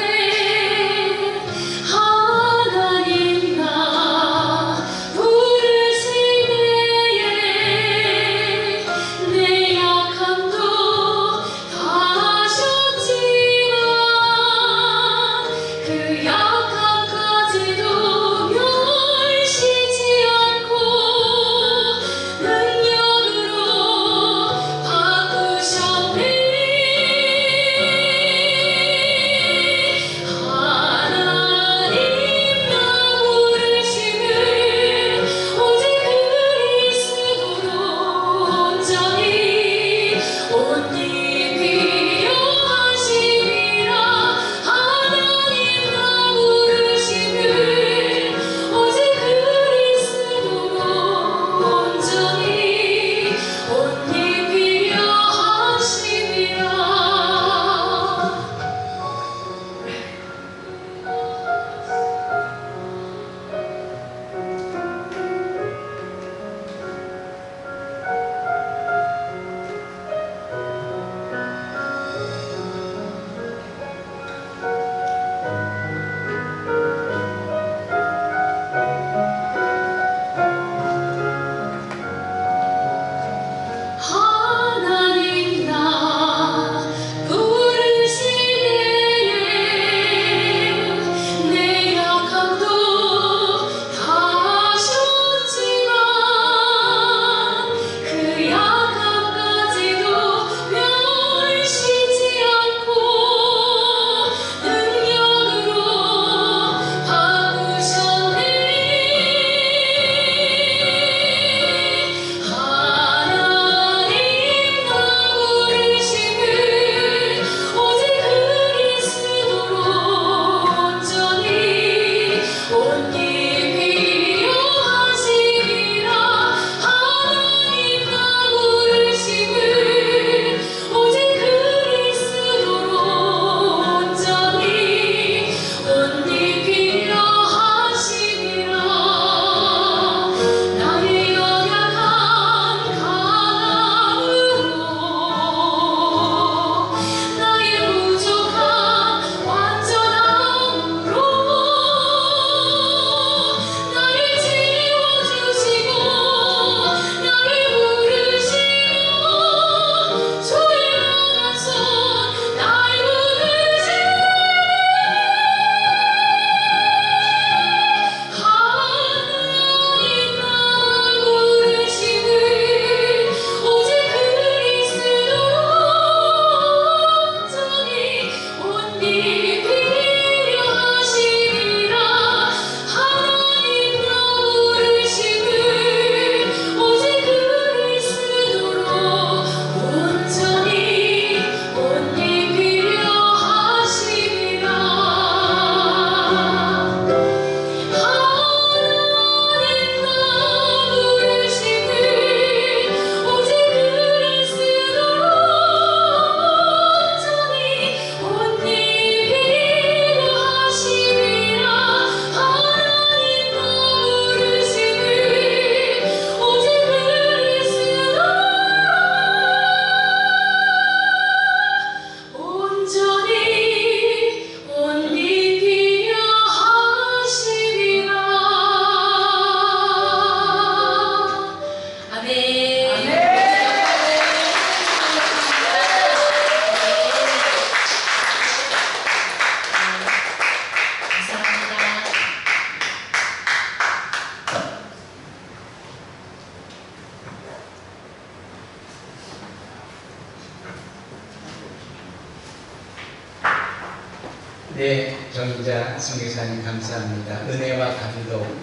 네, 정인자 선교사님 감사합니다. 은혜와 감동,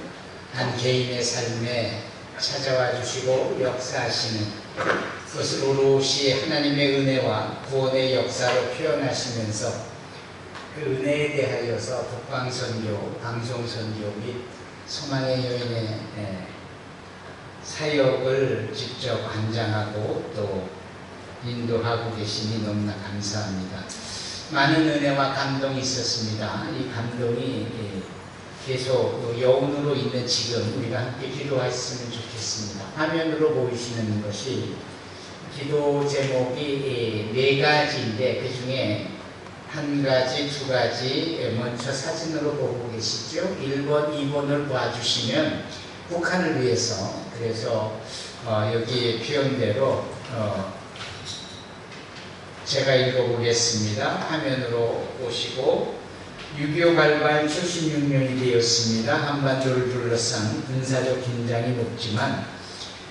한 개인의 삶에 찾아와 주시고 역사하시는 그것을 오롯이 하나님의 은혜와 구원의 역사로 표현하시면서 그 은혜에 대하여서 북방선교, 방송선교 및 소망의 여인의 사역을 직접 관장하고 또 인도하고 계시니 너무나 감사합니다. 많은 은혜와 감동이 있었습니다. 이 감동이 계속 여운으로 있는 지금 우리가 함께 기도했으면 좋겠습니다. 화면으로 보이시는 것이 기도 제목이 4가지인데 그 중에 1가지, 2가지 먼저 사진으로 보고 계시죠. 1번, 2번을 봐주시면 북한을 위해서, 그래서 여기 표현대로 제가 읽어보겠습니다. 화면으로 보시고 6.25 발발 76년이 되었습니다. 한반도를 둘러싼 군사적 긴장이 높지만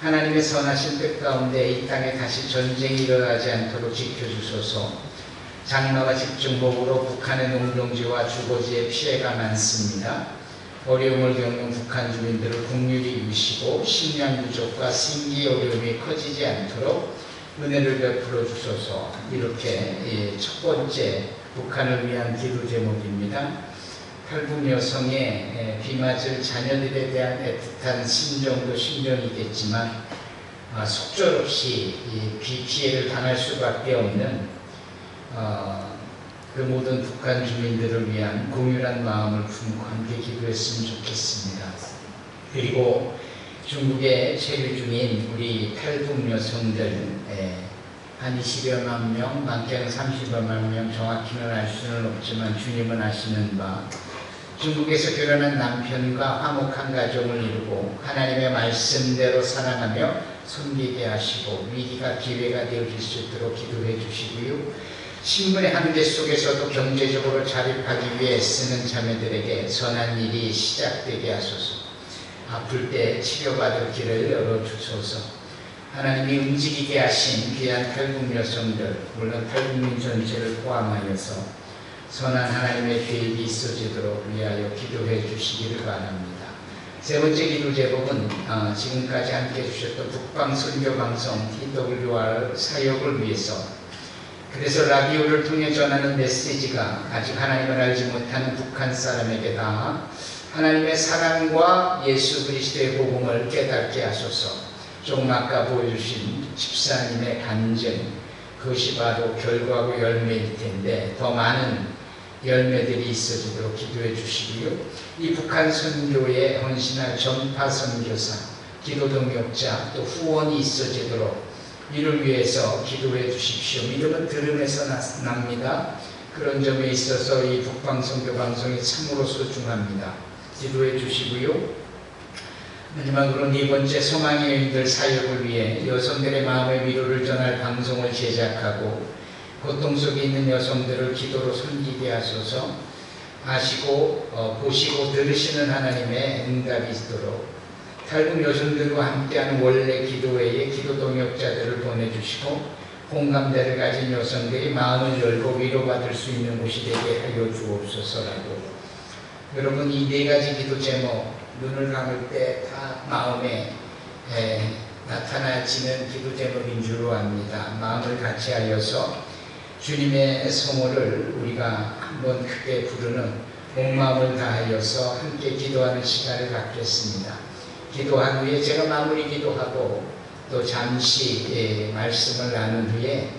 하나님의 선하신 뜻 가운데 이 땅에 다시 전쟁이 일어나지 않도록 지켜주소서. 장마와 집중복으로 북한의 농경지와 주거지에 피해가 많습니다. 어려움을 겪는 북한 주민들을 긍휼히 여기시고 식량 부족과 생기 어려움이 커지지 않도록 은혜를 베풀어 주소서. 이렇게 첫 번째 북한을 위한 기도 제목입니다. 탈북 여성의 비 맞을 자녀들에 대한 애틋한 심정도 심정이겠지만 속절없이 비 피해를 당할 수밖에 없는 그 모든 북한 주민들을 위한 공유한 마음을 품고 함께 기도했으면 좋겠습니다. 그리고 중국에 체류 중인 우리 탈북 여성들 한 20여만 명, 많게는 30여만 명, 정확히는 알 수는 없지만 주님은 아시는 바, 중국에서 결혼한 남편과 화목한 가정을 이루고 하나님의 말씀대로 살아가며 섬기게 하시고 위기가 기회가 되어질 수 있도록 기도해 주시고요. 신분의 한계 속에서도 경제적으로 자립하기 위해 애쓰는 자매들에게 선한 일이 시작되게 하소서. 아플 때 치료받을 길을 열어주소서. 하나님이 움직이게 하신 귀한 탈북 여성들, 물론 탈북민 전체를 포함하여서 선한 하나님의 계획이 있어지도록 위하여 기도해 주시기를 바랍니다. 세 번째 기도 제목은 지금까지 함께 해주셨던 북방선교방송 TWR 사역을 위해서, 그래서 라디오를 통해 전하는 메시지가 아직 하나님을 알지 못하는 북한 사람에게 다 하나님의 사랑과 예수 그리스도의 복음을 깨닫게 하소서. 조금 아까 보여주신 집사님의 간증, 그것이 바로 결과고 열매일 텐데 더 많은 열매들이 있어지도록 기도해 주시고요. 이 북한 선교에 헌신할 전파 선교사, 기도 동역자, 또 후원이 있어지도록 이를 위해서 기도해 주십시오. 믿음은 들음에서 납니다. 그런 점에 있어서 이 북방선교 방송이 참으로 소중합니다. 기도해 주시고요. 마지막으로 4번째 소망의 여인들 사역을 위해 여성들의 마음의 위로를 전할 방송을 제작하고 고통 속에 있는 여성들을 기도로 섬기게 하소서. 아시고 보시고 들으시는 하나님의 응답이 있도록 탈북 여성들과 함께하는 원래 기도회에 기도 동역자들을 보내주시고 공감대를 가진 여성들이 마음을 열고 위로받을 수 있는 곳이 되게 하여 주옵소서라고. 여러분, 이 4가지 기도 제목 눈을 감을 때 다 마음에 나타나지는 기도 제목인 줄로 압니다. 마음을 같이 하여서 주님의 성호를 우리가 한번 크게 부르는 온 마음을 다하여서 함께 기도하는 시간을 갖겠습니다. 기도한 후에 제가 마무리 기도하고 또 잠시 말씀을 나눈 후에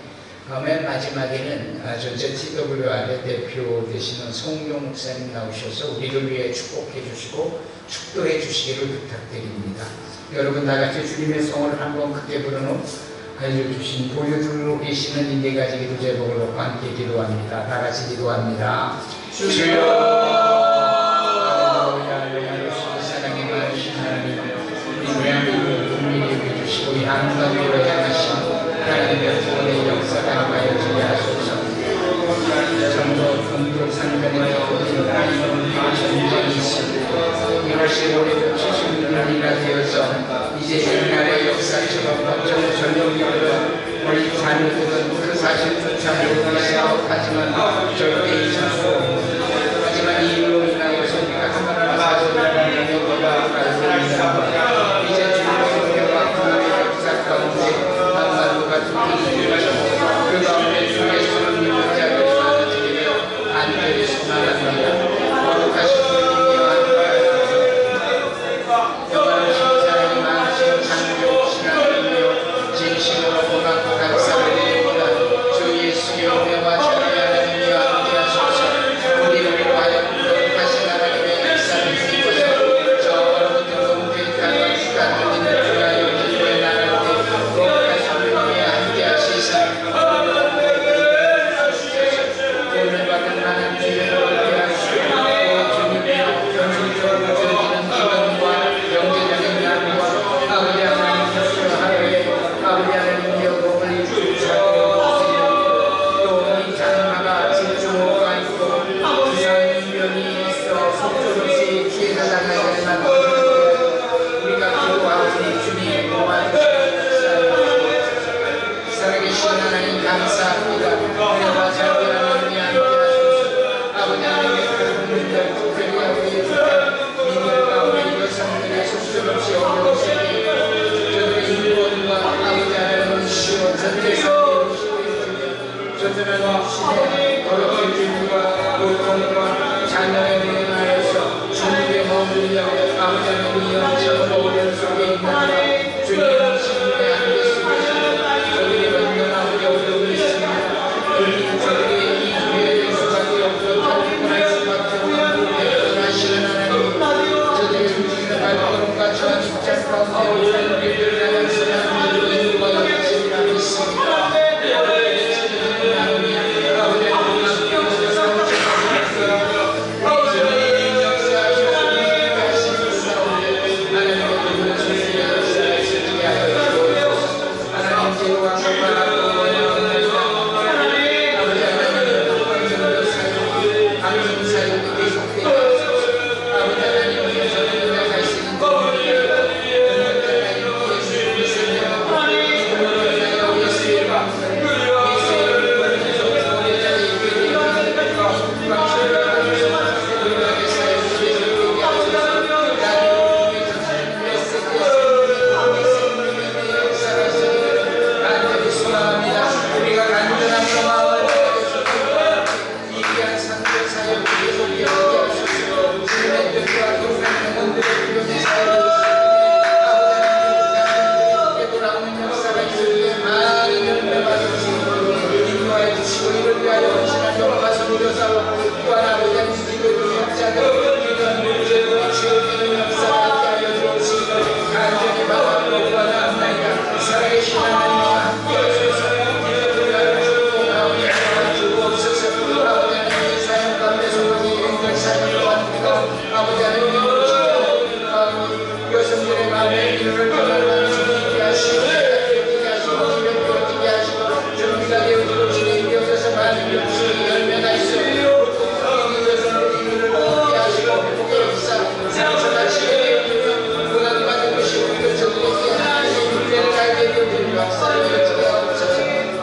맨 마지막에는 전체 TWR의 대표 되시는 송용 목사님 나오셔서 우리를 위해 축복해 주시고 축도해 주시기를 부탁드립니다. 여러분 다 같이 주님의 성을 한번 크게 부른 후 알려주신 보여주고 계시는 이 4가지 기도 제목을 놓고 함께 기도합니다. 다 같이 기도합니다. 주여 사랑의 많으신 하나님, 우리 대한민국 국민에게 주시고 이 한반도로 향하신 하나님의 구원의 역사가 임하여 주게 하소서. 전도 동북 상변에 모든 하나님은 전쟁이 있습니다. 이것이 오래도 76년이나 되어서 이제 옛날의 역사처럼 어쩌면 전용기들은 우리 자녀들은 그 사실조차 모르겠어. 하지만 절대 잊을 수 없는 상대 사역을 계속 이어가게 하소서. 주님의 뜻과 동산 영혼들의 구원의 사역을 돌아오는 역사가 있을 때 많은 열매가 주시고 인도하여 주시고 이를 위하여 헌신한 영화가 누려서 또한 아버지 하나님 기도의 역사를 기도한 문제로 치유되는 역사가 있게 하여 주시고 간절히 바라고 구하나이다. 살아계신 하나님과 함께 하소서. 기도를 위하여 축복하오니 주옵소서. 아버지 하나님의 사역 가운데서 우리 삶을 도와주고 아버지 하나님의 여성들의 마음에 이를 전하는 주님께 하시고 깨끗게 하시고 기면 깨끗게 하시고 준비가 되어지고 진행되어져서 많은 역시 열매가 있어 보통 여성들의 이를 깨끗게 하시고 복의 역사 상처가 치료되어지며 고난이 받은 것이 우리 여성들에게 하나님의 윤회를 알게 되어지는 역사를 이어지게 하옵소서.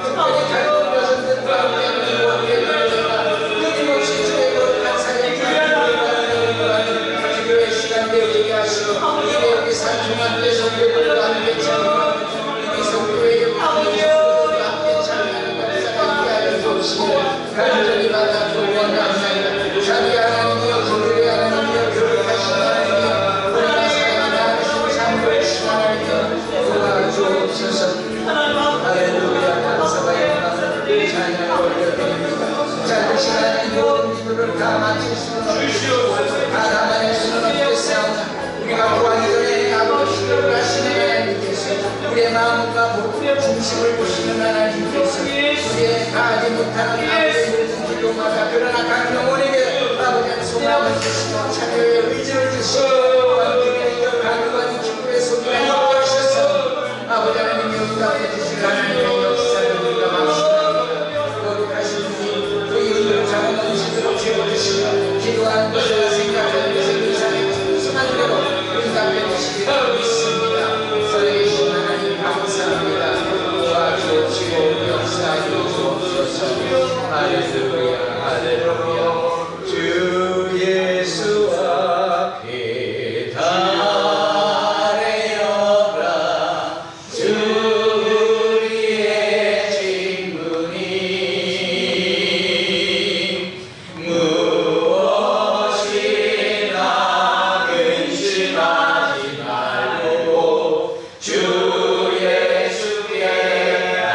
특별히 젊은 여성들과 함께하는 원리의 열매가 끊임없이 주의 거룩한 사역을 하는 기도의 시간 되어지게 하시고 우리 산중한 예성교들과 함께 참여하는 우리 성교의 예성교들과 함께 참여하는 역사가 있게 하여 주옵시고 간절히 받아 구원하옵나이다. 자기 하나님이여 그들의 하나님이여 교육하신 하나님이여 우리가 사랑하는 참교의 하나님이여 도와주옵소서. 할렐루야. 감사와 영광을 찬양을 올려드립니다. 짧은 시간에 모든 기도를 다 마칠 수는 없고 다 담아낼 수는 없겠사오나 우리가 구하기 전에 아버지 기도를 하시는 하나님께서 우리의 마음과 목표의 중심을 보시는 하나님께서 우리의 다하지 못하는 아버지의 모든 기도마다 그러나 각 영혼에게 아버지의 소망을 주시고 참여의 의지를 주시고 그의 간구한 기도의 소리가 있게 하셔서 아버지 하나님이 응답해 주실 하나님의 역사를 우리가 막시옵나이다. 거룩하신 분이 그 이름을 잡아 넘치도록 채워주시고 기도하는 것을 생각하는 것을 이상의 풍성한 대로 응답해 주시기를 믿습니다. 살아계신 하나님 감사합니다. 도와주시고 역사해 주옵소서. 할렐루야 할렐루야. 주 예수 앞에 달려라. 주 우리의 친구니 무엇이나 근심하지 말고 주 예수께 나래라.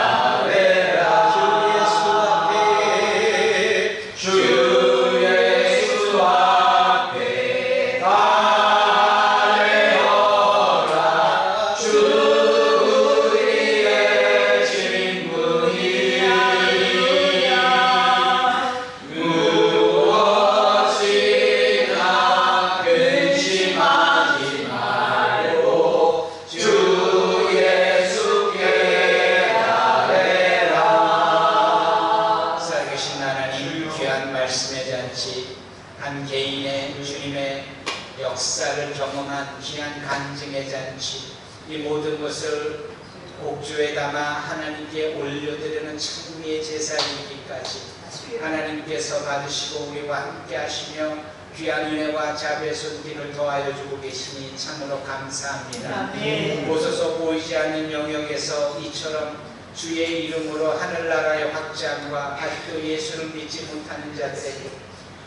주 예수 앞에 달려라. 주 우리의 친구니 무엇이나 근심하지 말고 주 예수께 나래라. 살아계신 하나님 귀한 말씀의 잔치 한 개인의 주님의 역사를 경험한 귀한 간증의 잔치 이 모든 것을 옥주에 담아 하나님께 올려드리는 천국의 제사이기까지 하나님께서 받으시고 우리와 함께 하시며 귀한 은혜와 자비의 손길을 더하여 주고 계시니 참으로 감사합니다. 보소서 보이지 않는 영역에서 이처럼 주의 이름으로 하늘나라의 확장과 아직도 예수를 믿지 못하는 자들에게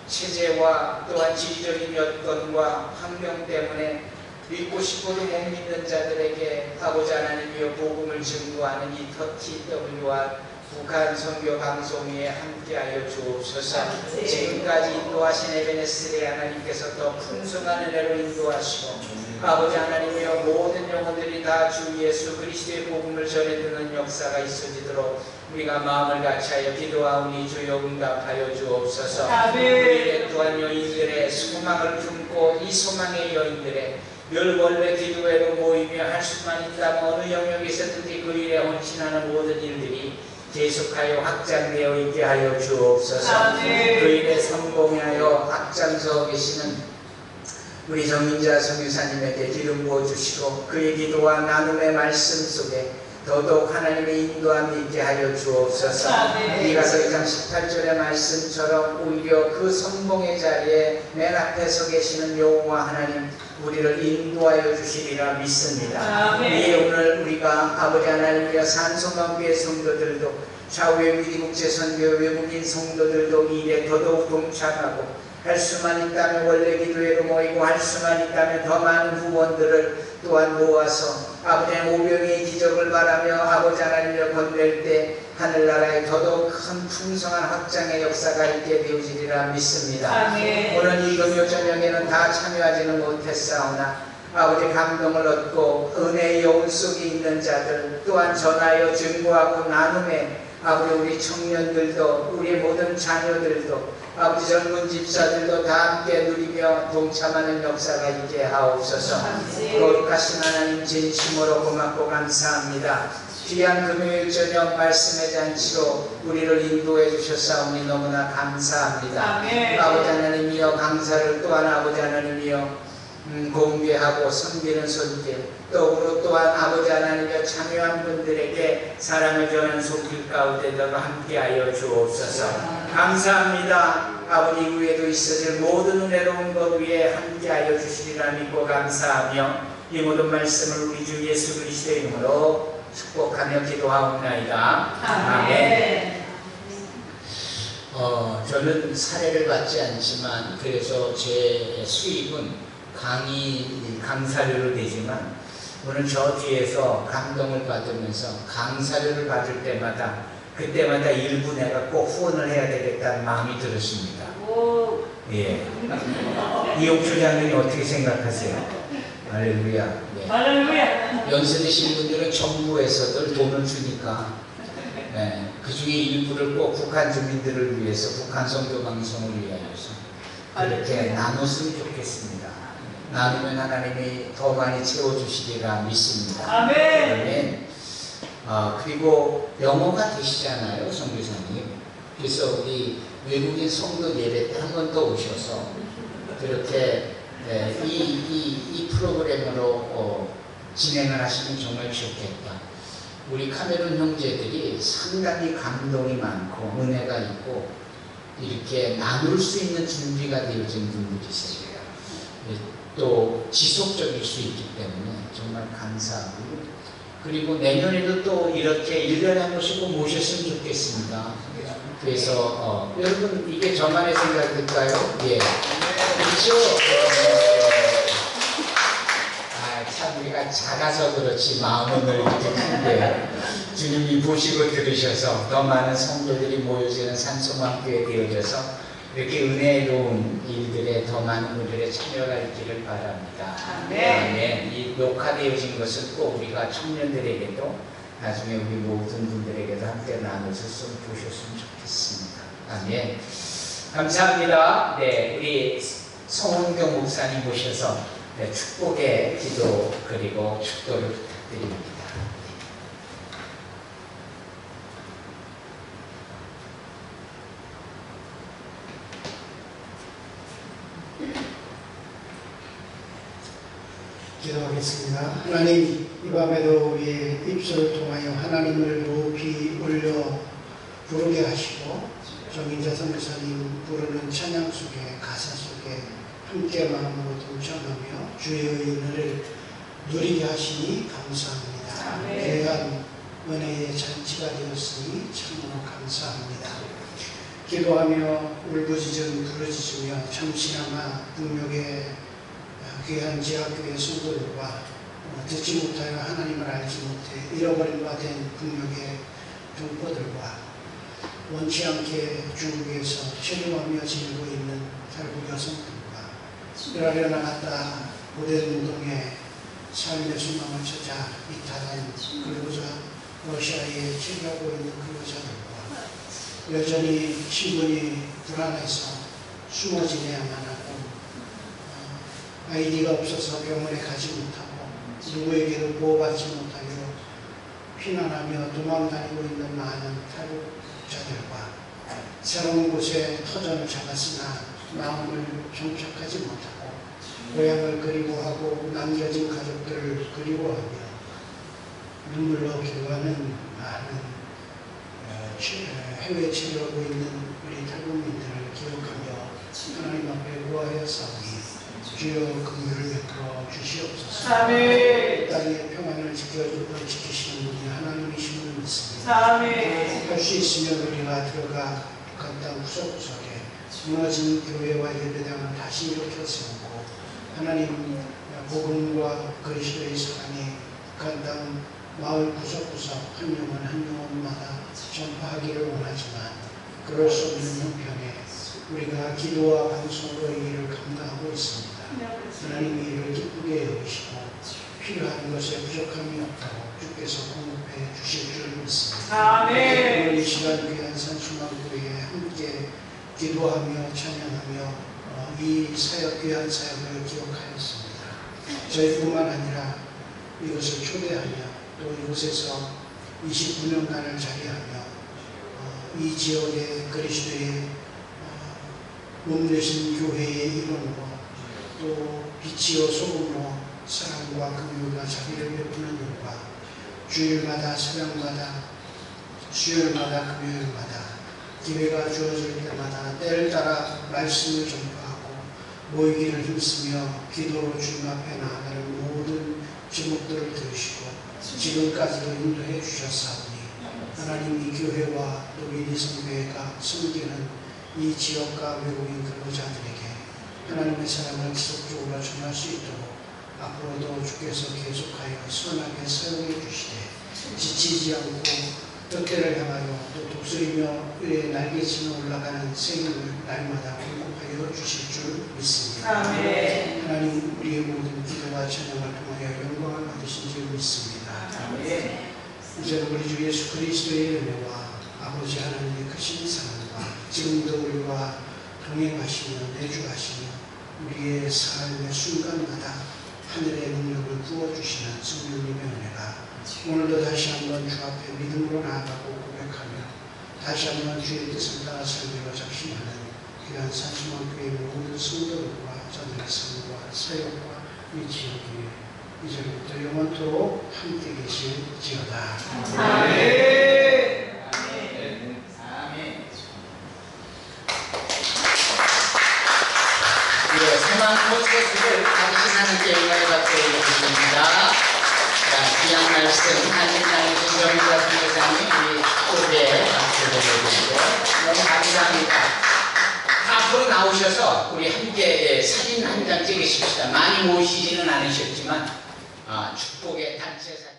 체제와 또한 지리적인 여건과 환경 때문에 믿고 싶어도 못 믿는 자들에게 아버지 하나님이여 복음을 증거하는 이 TW와 북한 선교 방송에 함께하여 주옵소서. 지금까지 인도하신 에베네스의 하나님께서 더 풍성한 은혜로 인도하시고 아버지 하나님이여 모든 영혼들이 다 주 예수 그리스도의 복음을 전해드는 역사가 있어지도록 우리가 마음을 같이하여 기도하오니 주여 응답하여 주옵소서. 우리의 또한 여인들의 소망을 품고 이 소망의 여인들의 늘 원래 기도회로 모이며 할 수만 있다면 어느 영역에서든지 그 일에 헌신하는 모든 일들이 계속하여 확장되어 있게 하여 주옵소서. 그 일에 성공하여 앞장서 계시는 우리 정인자 성유사님에게 기름 부어주시고 그의 기도와 나눔의 말씀 속에 더더욱 하나님의 인도함이 있게 하여 주옵소서. 이가서 2장 18절의 말씀처럼 오히려 그 성공의 자리에 맨 앞에 서 계시는 여호와 하나님 우리를 인도하여 주시리라 믿습니다. 이 오늘 우리가 아버지 하나님과 산소망교회 성도들도 좌우의 미국제선교 외국인 성도들도 이 일에 더더욱 동참하고 할 수만 있다면 원래 기도회로 모이고 할 수만 있다면 더 많은 후원들을 또한 모아서 아버지의 오병이의 기적을 바라며 아버지 하나님을 건넬 때 하늘나라에 더더욱 큰 풍성한 확장의 역사가 있게 되어지리라 믿습니다. 아멘. 오늘 이 금요 저녁에는 다 참여하지는 못했사오나 아버지 감동을 얻고 은혜의 여운 속에 있는 자들 또한 전하여 증거하고 나눔에 아버지 우리 청년들도 우리 모든 자녀들도 아버지 젊은 집사들도 다 함께 누리며 동참하는 역사가 있게 하옵소서. 거룩하신 하나님 진심으로 고맙고 감사합니다. 귀한 금요일 저녁 말씀의 잔치로 우리를 인도해 주셨사오니 너무나 감사합니다. 아멘. 아버지 하나님이여 강사를 또한 아버지 하나님이여 공개하고 섬기는 손길 또 또한 아버지 하나님의 참여한 분들에게 사랑을 전하는 손길 가운데도 함께하여 주옵소서. 감사합니다. 아버지 이후에도 있어질 모든 은혜로운 것 위에 함께하여 주시리라 믿고 감사하며 이 모든 말씀을 우리 주 예수 그리스도의 이름으로 축복하며 기도하옵나이다. 아멘. 저는 사례를 받지 않지만 그래서 제 수입은 강사료로 되지만 오늘 저 뒤에서 감동을 받으면서 강사료를 받을 때마다 그때마다 일부 내가 꼭 후원을 해야 되겠다는 마음이 들었습니다. 예. 이용주 장님이 어떻게 생각하세요? 할렐루야. 예. 할렐루야. 연세 드신 분들은 정부에서들 돈을 주니까 그 중에 일부를 꼭 북한 주민들을 위해서 북한 선교 방송을 위하여서 그렇게 나눴으면 좋겠습니다. 나누면 하나님이 더 많이 채워주시리라 믿습니다. 아멘. 그리고 영어가 되시잖아요, 선교사님. 그래서 우리 외국인 성도 예배 때 한 번 더 오셔서 그렇게 이 프로그램으로 진행을 하시면 정말 좋겠다. 우리 카메룬 형제들이 상당히 감동이 많고 은혜가 있고 이렇게 나눌 수 있는 준비가 되어진 분들이세요. 또 지속적일 수 있기 때문에 정말 감사하고 그리고 내년에도 또 이렇게 1년에 한 번씩 꼭 모셨으면 좋겠습니다. 그래서 여러분 이게 저만의 생각일까요? 예. 그렇죠? 참 우리가 작아서 그렇지 마음은 이렇게 큰데 주님이 보시고 들으셔서 더 많은 성도들이 모여지는 산소망교회 되어져서 이렇게 은혜로운 일들에 더 많은 분들의 참여가 있기를 바랍니다. 아멘. 이 녹화되어진 것은 꼭 우리가 청년들에게도 나중에 우리 모든 분들에게도 함께 나눠서 보셨으면 좋겠습니다. 아멘. 감사합니다. 네, 우리 송은경 목사님 모셔서 축복의 기도 그리고 축도를 부탁드립니다. 기도하겠습니다. 하나님, 이 밤에도 우리의 입술을 통하여 하나님을 높이 올려 부르게 하시고 정인자 선교사님 부르는 찬양 속에 가사 속에 함께 마음으로 동참하며 주의 은혜를 누리게 하시니 감사합니다. 귀한 은혜의 잔치가 되었으니 참으로 감사합니다. 기도하며 울부짖음 부르짖으며 잠시나마 북녘의 귀한 지하교회 성도들과 듣지 못하여 하나님을 알지 못해 잃어버린 바 된 북녘의 동포들과 원치 않게 중국에서 체류하며 지내고 있는 탈북 여성들과 이라려 나갔다 고된 노동에 삶의 소망을 찾아 이탈한 근로자 러시아에 체류하고 있는 근로자들과 여전히 신분이 불안해서 숨어 지내야만 하고 아이디가 없어서 병원에 가지 못하고 누구에게도 보호받지 못하기로 피난하며 도망다니고 있는 많은 탈북자들과 새로운 곳에 터전을 잡았으나 마음을 정착하지 못하고 고향을 그리워하고 남겨진 가족들을 그리워하며 눈물로 기도하는 많은 해외에 체류하고 있는 우리 탈북민들을 기억하며 하나님 앞에 구하여 싸우니 주여 긍휼을 베풀어 주시옵소서. 아멘. 땅의 평안을 지키시는 분이 하나님이심을 믿습니다. 아멘. 할 수 있으면 우리가 들어가 북한 땅 구석구석에 무너진 교회와 예배당을 다시 일으켜 세우고 하나님 복음과 그리스도의 사랑이 북한 땅 마을 구석구석 한 영혼마다 전파하기를 원하지만 그럴 수 없는 형편에 우리가 기도와 방송으로 이 일을 감당하고 있습니다. 하나님이 이를 기쁘게 여기시고 필요한 것에 부족함이 없도록 주께서 공급해 주실 줄 믿습니다. 아멘. 오늘 이 시간 귀한 산수망교회에 함께 기도하며 찬양하며 이 사역 귀한 사역을 기억하였습니다. 저희뿐만 아니라 이것을 초대하며 또 이곳에서 29년간을 자리하며 이 지역의 그리스도의 몸되신 교회의 일원으로 또 빛이요 소금으로 사랑과 긍휼과 자비를 베푸는 일과 주일마다 새벽마다 수요일마다 금요일마다 기회가 주어질 때마다 때를 따라 말씀을 전파하고 모이기를 힘쓰며 기도로 주님 앞에 나아가는 모든 제목들을 들으시고 지금까지도 인도해 주셨사오니 하나님 이 교회와 또 미리성교회가 섬기는 이 지역과 외국인 근로자들에게 하나님의 사랑을 지속적으로 전할 수 있도록 앞으로도 주께서 계속하여 선하게 사용해 주시되 지치지 않고 뜻대를 향하여 또 독수리며 의의 날개치며 올라가는 생명을 날마다 공급하여 주실 줄 믿습니다. 아멘. 하나님 우리의 모든 기도와 찬양을 통하여 영광을 받으신 줄 믿습니다. 아멘. 이제 우리 주 예수 그리스도의 은혜와 아버지 하나님의 크신 사랑과 지금도 우리와 동행하시며 내주하시며 우리의 삶의 순간마다 하늘의 능력을 부어주시는 성령님의 은혜가 오늘도 다시 한번 주 앞에 믿음으로 나아가고 고백하며 다시 한번 주의 뜻을 따라 살기로 작심하는 귀한 산수망교회 모든 성도들과 저들의 삶과 사역과 이 지역이 이제부터 영원토록 함께 계실지어다. 아멘. 예, 사망 콘서트를 당신하는 게임을 갖고 있습니다. 자, 귀한 말씀 한진나는 김정희자 선교사님 우리 후배에 박수를 해주시고 너무 감사합니다. 앞으로 나오셔서 우리 함께 사진 한 장 찍으십시다. 많이 모이시지는 않으셨지만 축복의 단체 사진